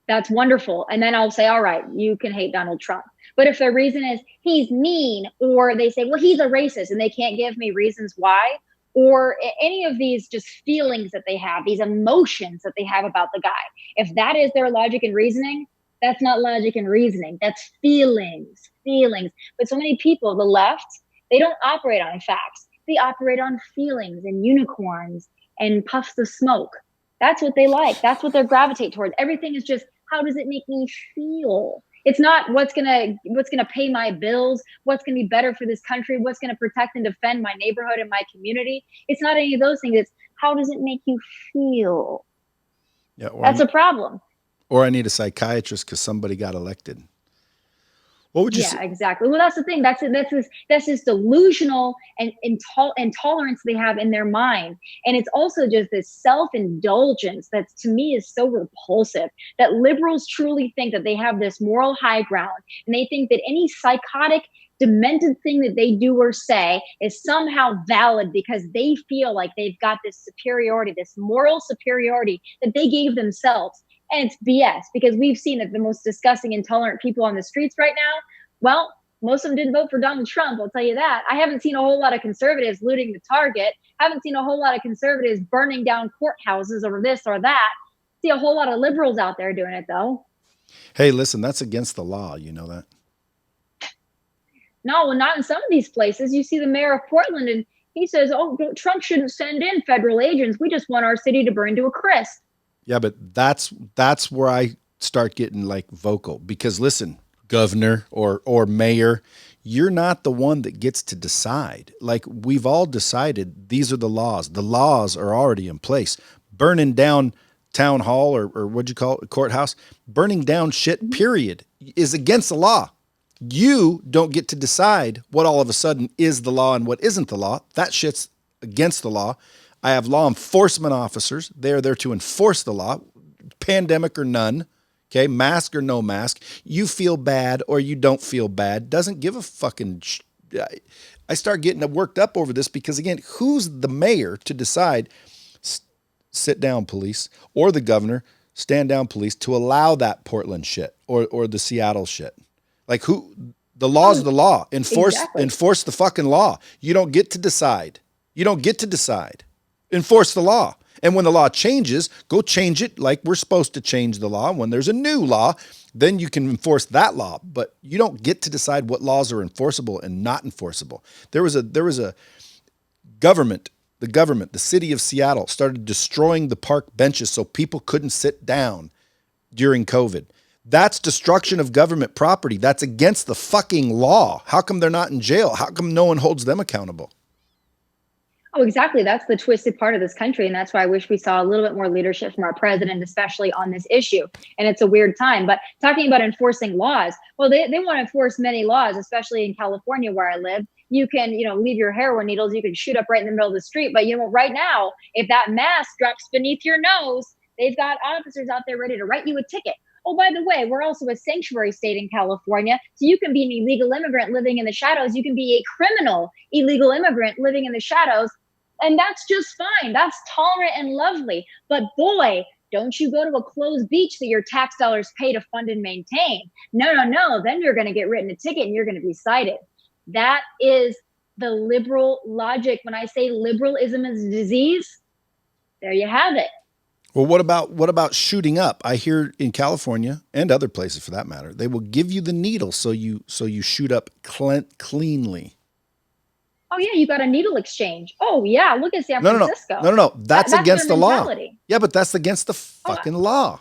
that's wonderful. And then I'll say, all right, you can hate Donald Trump. But if their reason is he's mean, or they say, well, he's a racist, and they can't give me reasons why, or any of these just feelings that they have, these emotions that they have about the guy. If that is their logic and reasoning, that's not logic and reasoning. That's feelings. But so many people, the left, they don't operate on facts. They operate on feelings and unicorns and puffs of smoke. That's what they like. That's what they gravitate towards. Everything is just, how does it make me feel? It's not what's gonna pay my bills, what's gonna be better for this country, what's gonna protect and defend my neighborhood and my community. It's not any of those things. It's how does it make you feel? Yeah, that's a problem. Or I need a psychiatrist because somebody got elected. What would you say? Yeah, exactly. Well, that's the thing. That's this delusional and intolerance they have in their mind. And it's also just this self-indulgence that to me is so repulsive, that liberals truly think that they have this moral high ground. And they think that any psychotic, demented thing that they do or say is somehow valid because they feel like they've got this superiority, this moral superiority that they gave themselves. And it's BS, because we've seen that the most disgusting, intolerant people on the streets right now, well, most of them didn't vote for Donald Trump, I'll tell you that. I haven't seen a whole lot of conservatives looting the Target. Haven't seen a whole lot of conservatives burning down courthouses over this or that. See a whole lot of liberals out there doing it, though. Hey, listen, that's against the law. You know that? No, well, not in some of these places. You see the mayor of Portland, and he says, oh, Trump shouldn't send in federal agents. We just want our city to burn to a crisp. Yeah, but that's where I start getting like vocal, because listen, governor or mayor, you're not the one that gets to decide. Like, we've all decided these are the laws. The laws are already in place. Burning down town hall or what'd you call it, courthouse, burning down shit, period, is against the law. You don't get to decide what all of a sudden is the law and what isn't the law. That shit's against the law. I have law enforcement officers. They're there to enforce the law, pandemic or none, okay, mask or no mask. You feel bad or you don't feel bad. Doesn't give a fucking I start getting worked up over this because, again, who's the mayor to decide sit down police, or the governor stand down police, to allow that Portland shit or the Seattle shit? Like, who? The law's the law. Enforce the fucking law. You don't get to decide. Enforce the law. And when the law changes, go change it like we're supposed to change the law. When there's a new law, then you can enforce that law. But you don't get to decide what laws are enforceable and not enforceable. There was a government, the city of Seattle started destroying the park benches so people couldn't sit down during COVID. That's destruction of government property. That's against the fucking law. How come they're not in jail? How come no one holds them accountable? Oh, exactly. That's the twisted part of this country. And that's why I wish we saw a little bit more leadership from our president, especially on this issue. And it's a weird time. But talking about enforcing laws, well, they want to enforce many laws, especially in California where I live. You can, leave your heroin needles. You can shoot up right in the middle of the street. But, right now, if that mask drops beneath your nose, they've got officers out there ready to write you a ticket. Oh, by the way, we're also a sanctuary state in California. So you can be an illegal immigrant living in the shadows. You can be a criminal illegal immigrant living in the shadows. And that's just fine. That's tolerant and lovely. But boy, don't you go to a closed beach that your tax dollars pay to fund and maintain. No. Then you're going to get written a ticket and you're going to be cited. That is the liberal logic. When I say liberalism is a disease, there you have it. Well, what about shooting up? I hear in California and other places for that matter, they will give you the needle so you shoot up cleanly. Oh yeah, you got a needle exchange. Oh yeah, look at San Francisco. No. That's against the law. Mentality. Yeah, but that's against the fucking law.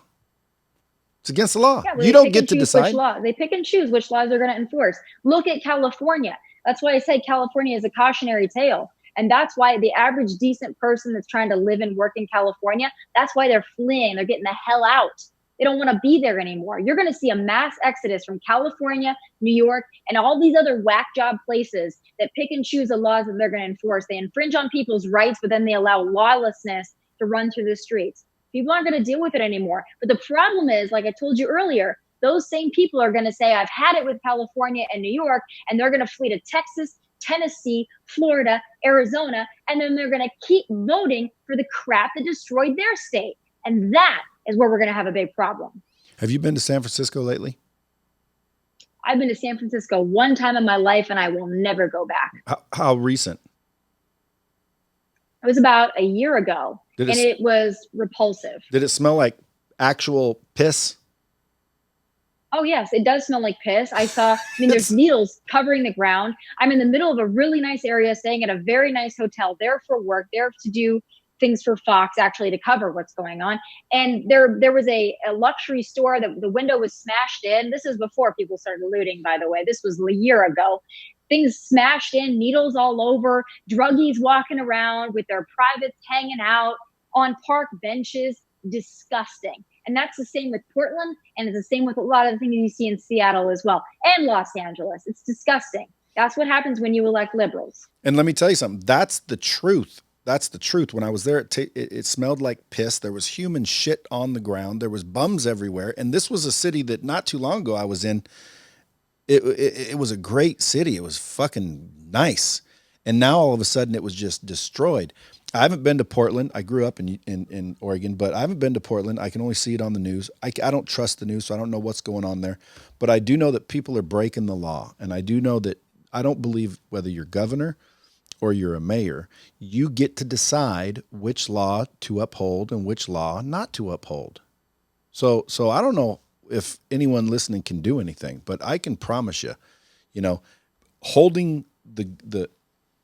It's against the law. Yeah, you don't get to decide. They pick and choose which laws they're going to enforce. Look at California. That's why I say California is a cautionary tale. And that's why the average decent person that's trying to live and work in California, that's why they're fleeing. They're getting the hell out. They don't want to be there anymore. You're going to see a mass exodus from California, New York, and all these other whack job places that pick and choose the laws that they're going to enforce. They infringe on people's rights, but then they allow lawlessness to run through the streets. People aren't going to deal with it anymore. But the problem is, like I told you earlier, those same people are going to say, I've had it with California and New York, and they're going to flee to Texas, Tennessee, Florida, Arizona, and then they're going to keep voting for the crap that destroyed their state. And that is where we're going to have a big problem. Have you been to San Francisco lately? I've been to San Francisco one time in my life, and I will never go back. How recent? It was about a year ago, and it was repulsive. Did it smell like actual piss? Oh, yes, it does smell like piss. There's needles covering the ground. I'm in the middle of a really nice area, staying at a very nice hotel, there for work, there to do things for Fox, actually, to cover what's going on. And there was a luxury store that the window was smashed in. This is before people started looting, by the way. This was a year ago. Things smashed in, needles all over, druggies walking around with their privates hanging out on park benches. Disgusting. And that's the same with Portland, and it's the same with a lot of the things you see in Seattle as well, and Los Angeles. It's disgusting. That's what happens when you elect liberals. And let me tell you something. That's the truth. That's the truth. When I was there, it smelled like piss. There was human shit on the ground. There was bums everywhere. And this was a city that not too long ago I was in. It was a great city. It was fucking nice. And now all of a sudden it was just destroyed. I haven't been to Portland. I grew up in Oregon, but I haven't been to Portland. I can only see it on the news. I don't trust the news, so I don't know what's going on there. But I do know that people are breaking the law. And I do know that I don't believe whether you're governor or you're a mayor, you get to decide which law to uphold and which law not to uphold. So I don't know if anyone listening can do anything, but I can promise you, holding the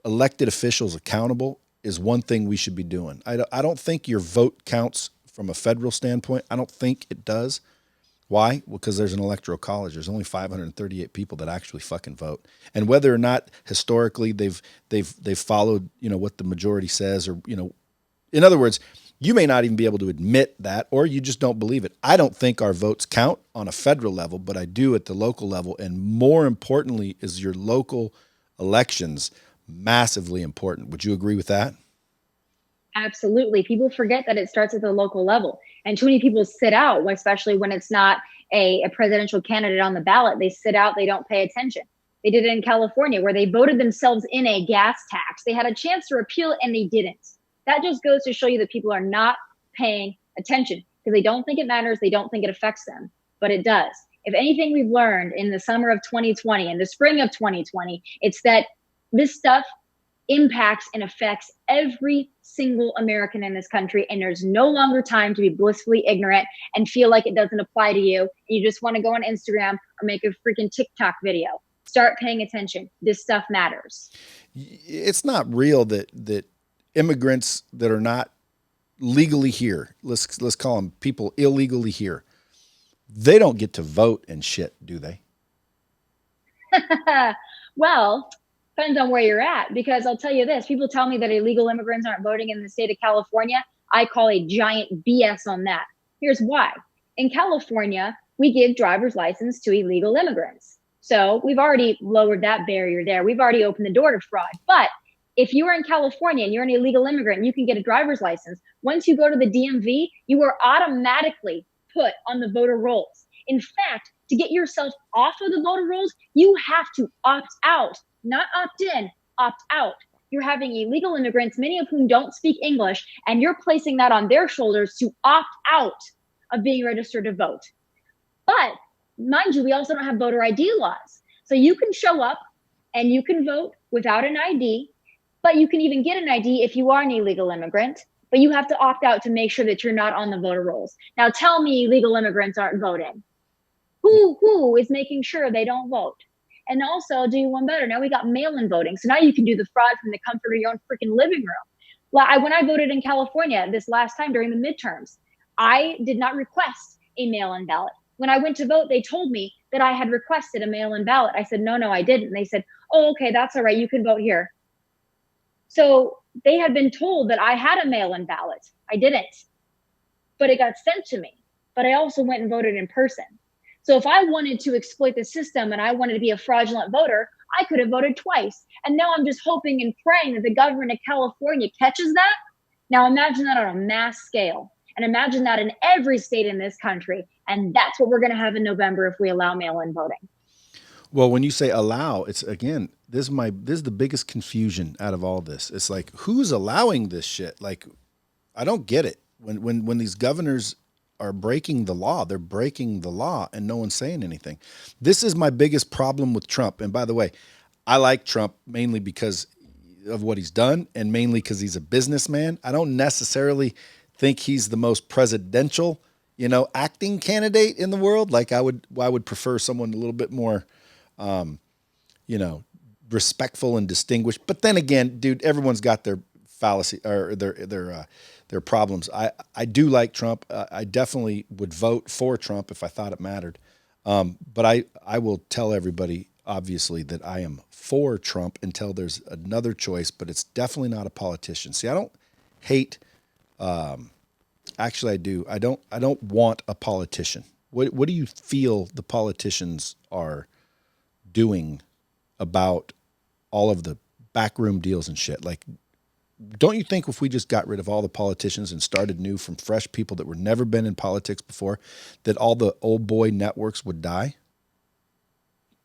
elected officials accountable is one thing we should be doing. I don't think your vote counts from a federal standpoint. I don't think it does. Why? Well, because there's an electoral college. There's only 538 people that actually fucking vote. And whether or not historically they've followed, what the majority says, or, in other words, you may not even be able to admit that, or you just don't believe it. I don't think our votes count on a federal level, but I do at the local level. And more importantly is your local elections massively important. Would you agree with that? Absolutely. People forget that it starts at the local level. And too many people sit out, especially when it's not a presidential candidate on the ballot. They sit out, they don't pay attention. They did it in California where they voted themselves in a gas tax. They had a chance to repeal it and they didn't. That just goes to show you that people are not paying attention because they don't think it matters. They don't think it affects them, but it does. If anything we've learned in the summer of 2020 and the spring of 2020, it's that this stuff impacts and affects every single American in this country. And there's no longer time to be blissfully ignorant and feel like it doesn't apply to you. And you just want to go on Instagram or make a freaking TikTok video. Start paying attention. This stuff matters. It's not real that immigrants that are not legally here, let's call them people illegally here, they don't get to vote and shit, do they? Well, depends on where you're at, because I'll tell you this, people tell me that illegal immigrants aren't voting in the state of California. I call a giant BS on that. Here's why. In California, we give driver's license to illegal immigrants. So we've already lowered that barrier there. We've already opened the door to fraud. But if you are in California and you're an illegal immigrant and you can get a driver's license, once you go to the DMV, you are automatically put on the voter rolls. In fact, to get yourself off of the voter rolls, you have to opt out. Not opt in, opt out. you're having illegal immigrants, many of whom don't speak English, and you're placing that on their shoulders to opt out of being registered to vote. But mind you, we also don't have voter ID laws. So you can show up and you can vote without an ID, but you can even get an ID if you are an illegal immigrant, but you have to opt out to make sure that you're not on the voter rolls. Now tell me illegal immigrants aren't voting. Who is making sure they don't vote? And also, do you one better? Now we got mail-in voting. So now you can do the fraud from the comfort of your own freaking living room. Well, when I voted in California this last time during the midterms, I did not request a mail-in ballot. When I went to vote, they told me that I had requested a mail-in ballot. I said, no, I didn't. And they said, oh, okay, that's all right. You can vote here. So they had been told that I had a mail-in ballot. I didn't, but it got sent to me. But I also went and voted in person. So if I wanted to exploit the system and I wanted to be a fraudulent voter, I could have voted twice. And now I'm just hoping and praying that the government of California catches that. Now imagine that on a mass scale, and imagine that in every state in this country. And that's what we're going to have in November if we allow mail-in voting. Well, when you say allow, it's again, this is the biggest confusion out of all this. It's like, who's allowing this shit? Like, I don't get it. When these governors are breaking the law, they're breaking the law and no one's saying anything. This is my biggest problem with Trump. And by the way, I like Trump mainly because of what he's done and mainly because he's a businessman. I don't necessarily think he's the most presidential, acting candidate in the world. Like I would prefer someone a little bit more, respectful and distinguished. But then again, dude, everyone's got their fallacy or their problems. I do like Trump. I definitely would vote for Trump if I thought it mattered. But I will tell everybody, obviously, that I am for Trump until there's another choice, but it's definitely not a politician. See, I don't hate, actually I do. I don't want a politician. What do you feel the politicians are doing about all of the backroom deals and shit? Like, don't you think if we just got rid of all the politicians and started new from fresh people that were never been in politics before, that all the old boy networks would die?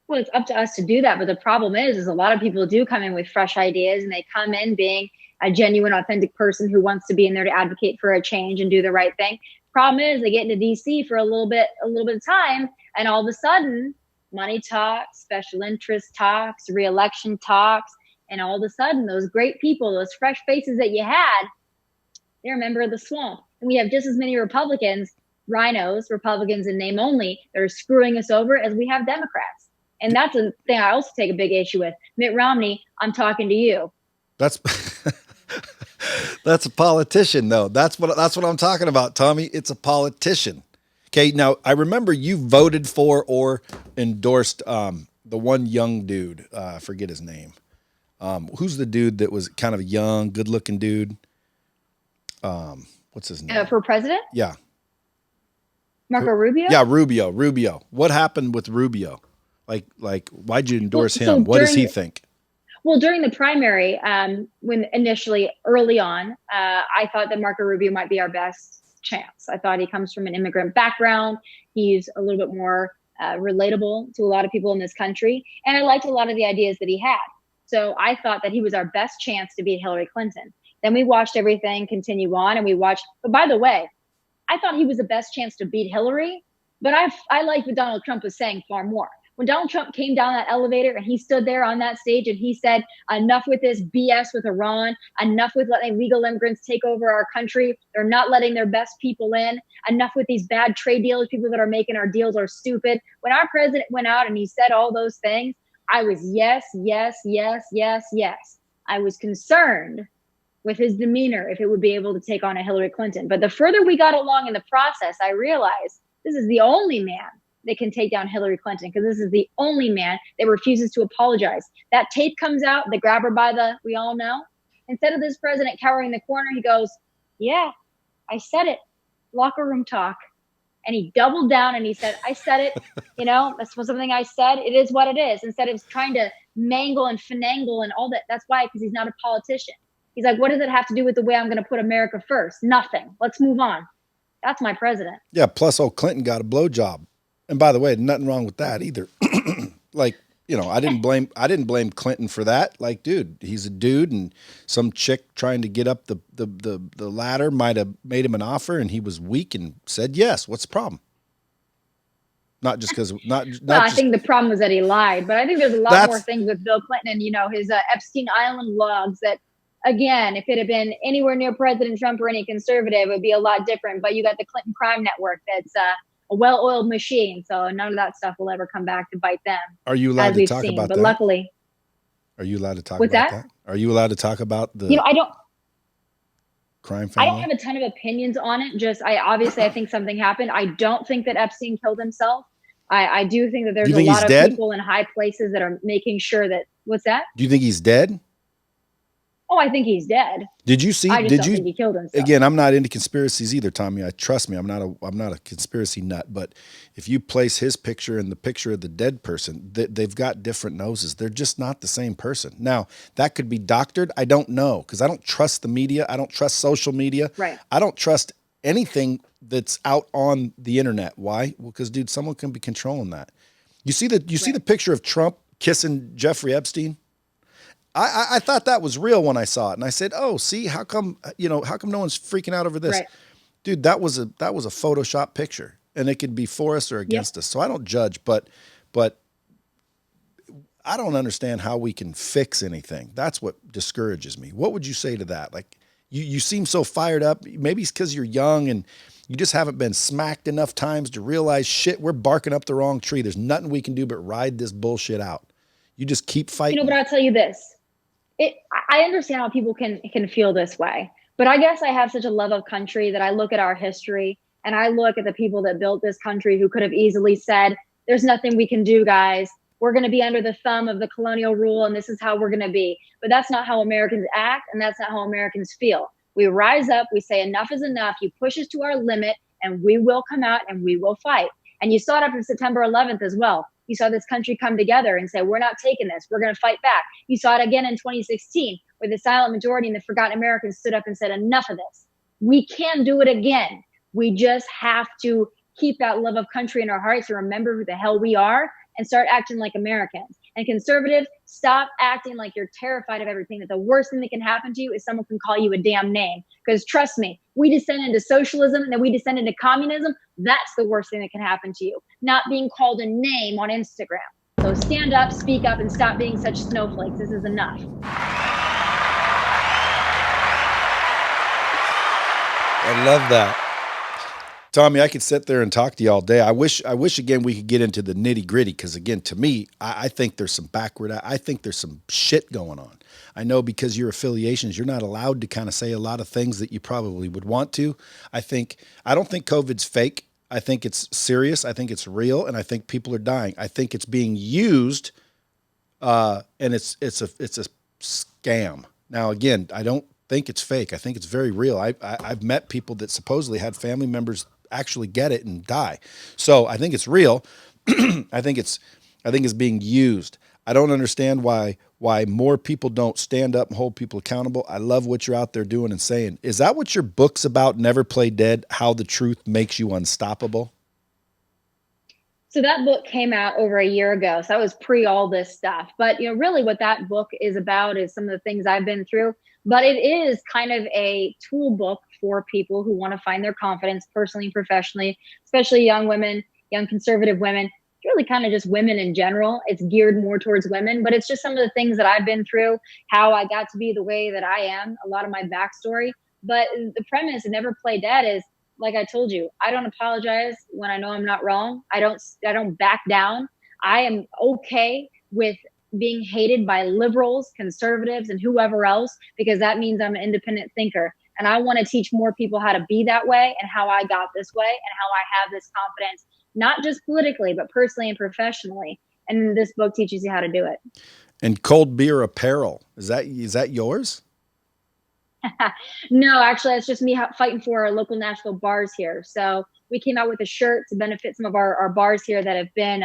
Well, it's up to us to do that. But the problem is a lot of people do come in with fresh ideas, and they come in being a genuine, authentic person who wants to be in there to advocate for a change and do the right thing. Problem is they get into DC for a little bit of time, and all of a sudden money talks, special interest talks, re-election talks. And all of a sudden, those great people, those fresh faces that you had, they're a member of the swamp. And we have just as many Republicans, rhinos, Republicans in name only, that are screwing us over as we have Democrats. And that's a thing I also take a big issue with. Mitt Romney, I'm talking to you. That's a politician, though. That's what I'm talking about, Tommy. It's a politician. Okay, now I remember you voted for or endorsed the one young dude. I forget his name. Who's the dude that was kind of a young, good-looking dude? What's his name? For president? Yeah. Marco Rubio? Yeah, Rubio. What happened with Rubio? Like, why'd you endorse him? What does he think? Well, during the primary, when initially early on, I thought that Marco Rubio might be our best chance. I thought he comes from an immigrant background. He's a little bit more relatable to a lot of people in this country. And I liked a lot of the ideas that he had. So I thought that he was our best chance to beat Hillary Clinton. Then we watched everything continue on, and but by the way, I thought he was the best chance to beat Hillary, but I like what Donald Trump was saying far more. When Donald Trump came down that elevator and he stood there on that stage and he said, enough with this BS with Iran, enough with letting illegal immigrants take over our country. They're not letting their best people in. Enough with these bad trade deals. People that are making our deals are stupid. When our president went out and he said all those things, I was yes. I was concerned with his demeanor if it would be able to take on a Hillary Clinton. But the further we got along in the process, I realized this is the only man that can take down Hillary Clinton, because this is the only man that refuses to apologize. That tape comes out, the grab her by we all know. Instead of this president cowering in the corner, he goes, yeah, I said it. Locker room talk. And he doubled down and he said, I said it, that's something I said. It is what it is. Instead of trying to mangle and finagle and all that. That's why, because he's not a politician. He's like, what does it have to do with the way I'm going to put America first? Nothing. Let's move on. That's my president. Yeah. Plus old Clinton got a blowjob. And by the way, nothing wrong with that either. Like, you know, I didn't blame Clinton for that. Like, dude, he's a dude, and some chick trying to get up the ladder might have made him an offer, and he was weak and said yes. What's the problem? Not just because Well, I think the problem was that he lied, but I think there's a lot more things with Bill Clinton and, you know, his Epstein Island logs that, again, if it had been anywhere near President Trump or any conservative, it would be a lot different. But you got the Clinton crime network that's a well-oiled machine. So none of that stuff will ever come back to bite them. Are you allowed to talk about that? But luckily. Are you allowed to talk about that? Are you allowed to talk about the I don't crime family? I don't have a ton of opinions on it. I think something happened. I don't think that Epstein killed himself. I do think that there's a lot of people in high places that are making sure that, what's that? Do you think he's dead? Oh, I think he's dead. Did you see? I just don't think he killed himself. Again, I'm not into conspiracies either, Tommy. Trust me, I'm not a conspiracy nut. But if you place his picture and the picture of the dead person, they've got different noses. They're just not the same person. Now, that could be doctored. I don't know, because I don't trust the media. I don't trust social media. Right. I don't trust anything that's out on the internet. Why? Well, because, dude, someone can be controlling that. You see the picture of Trump kissing Jeffrey Epstein? I thought that was real when I saw it, and I said, "Oh, see, how come no one's freaking out over this?" Right. Dude, that was a Photoshop picture, and it could be for us or against us. So I don't judge, but I don't understand how we can fix anything. That's what discourages me. What would you say to that? Like, you seem so fired up. Maybe it's because you're young and you just haven't been smacked enough times to realize, shit, we're barking up the wrong tree. There's nothing we can do but ride this bullshit out. You just keep fighting. But I'll tell you this. I understand how people can feel this way, but I guess I have such a love of country that I look at our history and I look at the people that built this country who could have easily said, there's nothing we can do, guys. We're going to be under the thumb of the colonial rule, and this is how we're going to be. But that's not how Americans act, and that's not how Americans feel. We rise up, we say enough is enough, you push us to our limit, and we will come out and we will fight. And you saw it after September 11th as well. You saw this country come together and say, we're not taking this. We're going to fight back. You saw it again in 2016, where the silent majority and the forgotten Americans stood up and said, enough of this. We can do it again. We just have to keep that love of country in our hearts and remember who the hell we are and start acting like Americans. And conservatives, stop acting like you're terrified of everything, that the worst thing that can happen to you is someone can call you a damn name. Because trust me, we descend into socialism and then we descend into communism. That's the worst thing that can happen to you, not being called a name on Instagram. So stand up, speak up, and stop being such snowflakes. This is enough. I love that. Tommy, I could sit there and talk to you all day. I wish again we could get into the nitty gritty, because again, to me, I think there's some I think there's some shit going on. I know because your affiliations, you're not allowed to kind of say a lot of things that you probably would want to. I don't think COVID's fake. I think it's serious. I think it's real, and I think people are dying. I think it's being used, and it's a scam. Now, again, I don't think it's fake. I think it's very real. I've met people that supposedly had family members actually get it and die. So I think it's real. I think it's being used. I don't understand why more people don't stand up and hold people accountable. I love what you're out there doing and saying. Is that what your book's about, Never Play Dead, How the Truth Makes You Unstoppable? So that book came out over a year ago. So that was pre all this stuff. But really what that book is about is some of the things I've been through. But it is kind of a tool book for people who want to find their confidence personally and professionally, especially young women, young conservative women, really kind of just women in general. It's geared more towards women, but it's just some of the things that I've been through, how I got to be the way that I am, a lot of my backstory. But the premise of Never Play Dead is, like I told you, I don't apologize when I know I'm not wrong. I don't back down. I am okay with being hated by liberals, conservatives, and whoever else, because that means I'm an independent thinker. And I want to teach more people how to be that way and how I got this way and how I have this confidence, not just politically, but personally and professionally. And this book teaches you how to do it. And Cold Beer Apparel, is that yours? No, actually, it's just me fighting for our local Nashville bars here. So we came out with a shirt to benefit some of our bars here that have been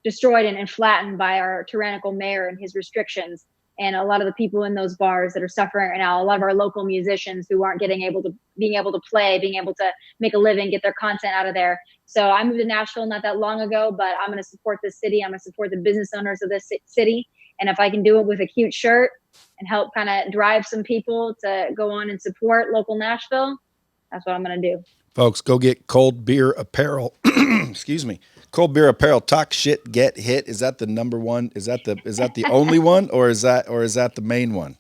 destroyed and flattened by our tyrannical mayor and his restrictions. and a lot of the people in those bars that are suffering right now, a lot of our local musicians who aren't being able to play, being able to make a living, get their content out of there. So I moved to Nashville not that long ago, but I'm going to support this city. I'm going to support the business owners of this city. And if I can do it with a cute shirt and help kind of drive some people to go on and support local Nashville, that's what I'm going to do. Folks, go get Cold Beer Apparel. Excuse me. Cold Beer Apparel. Talk shit, get hit. Is that the number one? Is that the only one, or is that the main one?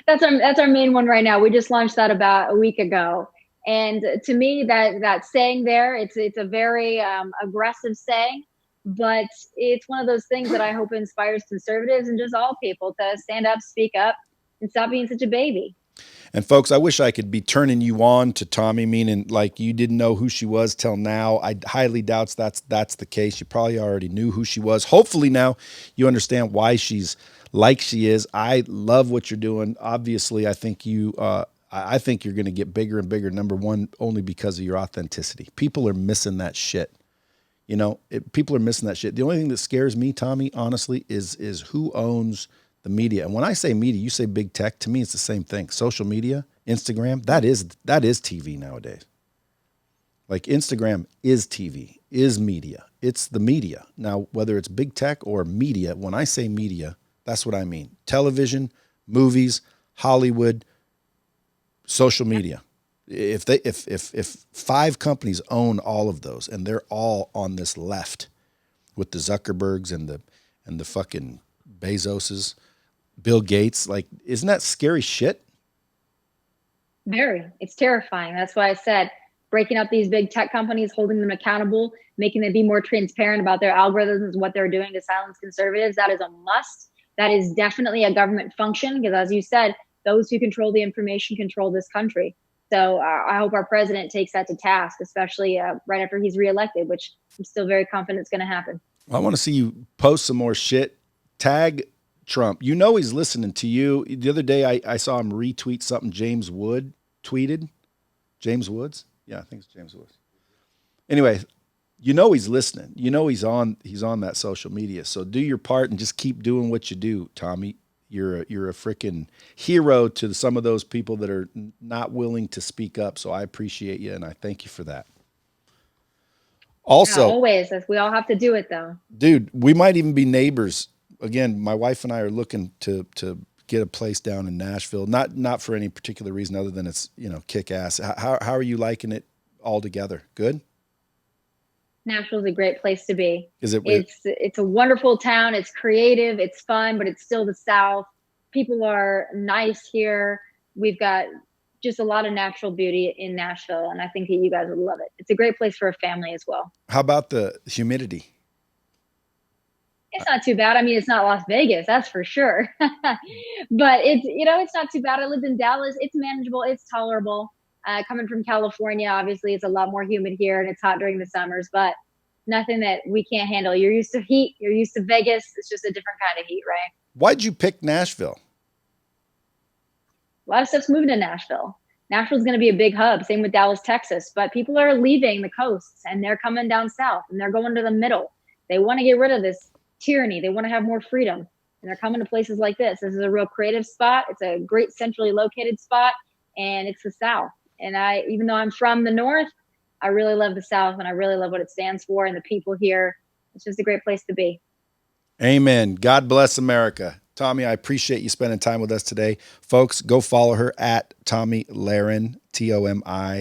That's our main one right now. We just launched that about a week ago. And to me, that saying there, it's a very aggressive saying, but it's one of those things that I hope inspires conservatives and just all people to stand up, speak up, and stop being such a baby. And folks, I wish I could be turning you on to Tomi, meaning like you didn't know who she was till now. I highly doubt that's the case. You probably already knew who she was. Hopefully now you understand why she's like she is. I love what you're doing. Obviously, I think you're going to get bigger and bigger. Number one, only because of your authenticity. People are missing that shit. You know, people are missing that shit. The only thing that scares me, Tomi, honestly, is who owns the media. And when I say media, you say big tech. To me, it's the same thing. Social media, Instagram, that is TV nowadays. Like Instagram is TV, is media. It's the media. Now, whether it's big tech or media, when I say media, that's what I mean. Television, movies, Hollywood, social media. If 5 companies own all of those and they're all on this left with the Zuckerbergs and the fucking Bezoses, Bill Gates, like, isn't that scary shit? Very. It's terrifying. That's why I said breaking up these big tech companies, holding them accountable, making them be more transparent about their algorithms, what they're doing to silence conservatives. That is a must. That is definitely a government function because, as you said, those who control the information control this country. So I hope our president takes that to task, especially right after he's reelected, which I'm still very confident is going to happen. I want to see you post some more shit. Tag Trump. You know he's listening to you. The other day I saw him retweet something James Wood tweeted. James Woods? Yeah, I think it's James Woods. Anyway, you know he's listening. You know he's on that social media. So do your part and just keep doing what you do, Tomi. You're a freaking hero to some of those people that are not willing to speak up. So I appreciate you and I thank you for that. Also, yeah, always. We all have to do it though. Dude, we might even be neighbors. Again, my wife and I are looking to get a place down in Nashville. Not for any particular reason other than it's, kick ass. How are you liking it all together? Good? Nashville's a great place to be. Is it? It's a wonderful town. It's creative. It's fun, but it's still the South. People are nice here. We've got just a lot of natural beauty in Nashville, and I think that you guys would love it. It's a great place for a family as well. How about the humidity? It's not too bad. I mean, it's not Las Vegas, that's for sure. But it's not too bad. I lived in Dallas. It's manageable. It's tolerable. Coming from California, obviously, it's a lot more humid here and it's hot during the summers, but nothing that we can't handle. You're used to heat. You're used to Vegas. It's just a different kind of heat, right? Why'd you pick Nashville? A lot of stuff's moving to Nashville. Nashville's going to be a big hub. Same with Dallas, Texas. But people are leaving the coasts and they're coming down south and they're going to the middle. They want to get rid of this tyranny. They want to have more freedom. And they're coming to places like this. This is a real creative spot. It's a great centrally located spot. And it's the South. And even though I'm from the North, I really love the South and I really love what it stands for and the people here. It's just a great place to be. Amen. God bless America. Tomi, I appreciate you spending time with us today. Folks, go follow her at Tomi Lahren, TomiLahren.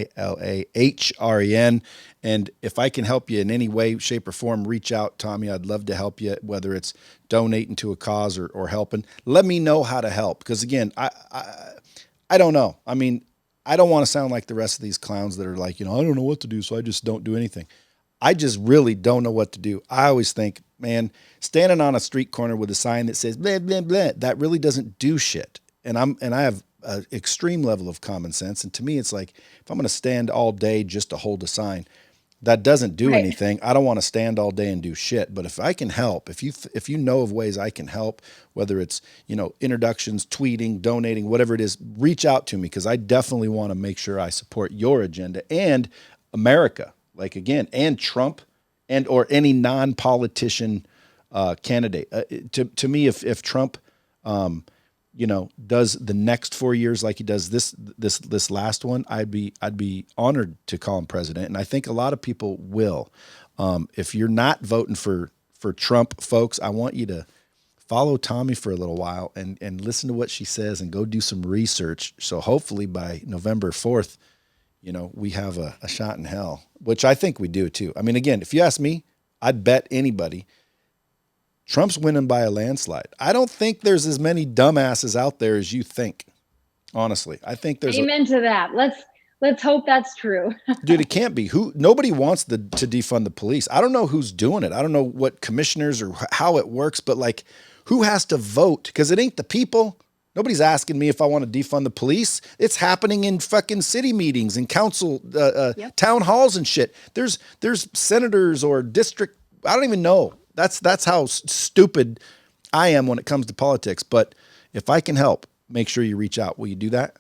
And if I can help you in any way, shape, or form, reach out, Tomi. I'd love to help you, whether it's donating to a cause or helping. Let me know how to help. Because again, I don't know. I mean, I don't want to sound like the rest of these clowns that are like, I don't know what to do, so I just don't do anything. I just really don't know what to do. I always think, man, standing on a street corner with a sign that says blah, blah, blah, that really doesn't do shit. And I have an extreme level of common sense. And to me, it's like, if I'm going to stand all day just to hold a sign, that doesn't do anything. I don't want to stand all day and do shit. But if I can help, if you know of ways I can help, whether it's, introductions, tweeting, donating, whatever it is, reach out to me, because I definitely want to make sure I support your agenda and America, and Trump or any non-politician candidate. To me, if Trump does the next 4 years like he does this last one, I'd be honored to call him president. And I think a lot of people will. If you're not voting for Trump, folks, I want you to follow Tomi for a little while and listen to what she says and go do some research. So hopefully by November 4th, we have a shot in hell, which I think we do too. I mean, again, if you ask me, I'd bet anybody Trump's winning by a landslide. I don't think there's as many dumbasses out there as you think. Honestly, I think there's amen to that. Let's hope that's true. Dude, it can't be. Nobody wants to defund the police. I don't know who's doing it. I don't know what commissioners or how it works, but like, who has to vote? Because it ain't the people. Nobody's asking me if I want to defund the police. It's happening in fucking city meetings and council, town halls and shit. There's senators or district. I don't even know. That's how stupid I am when it comes to politics. But if I can help, make sure you reach out. Will you do that?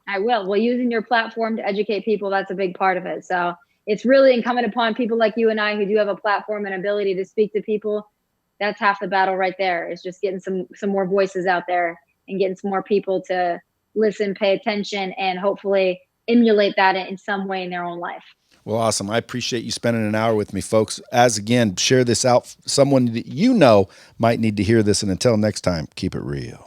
I will. Well, using your platform to educate people, that's a big part of it. So it's really incumbent upon people like you and I who do have a platform and ability to speak to people. That's half the battle right there, is just getting some more voices out there and getting some more people to listen, pay attention, and hopefully emulate that in some way in their own life. Well, awesome. I appreciate you spending an hour with me, folks. As again, share this out. Someone that you know might need to hear this. And until next time, keep it real.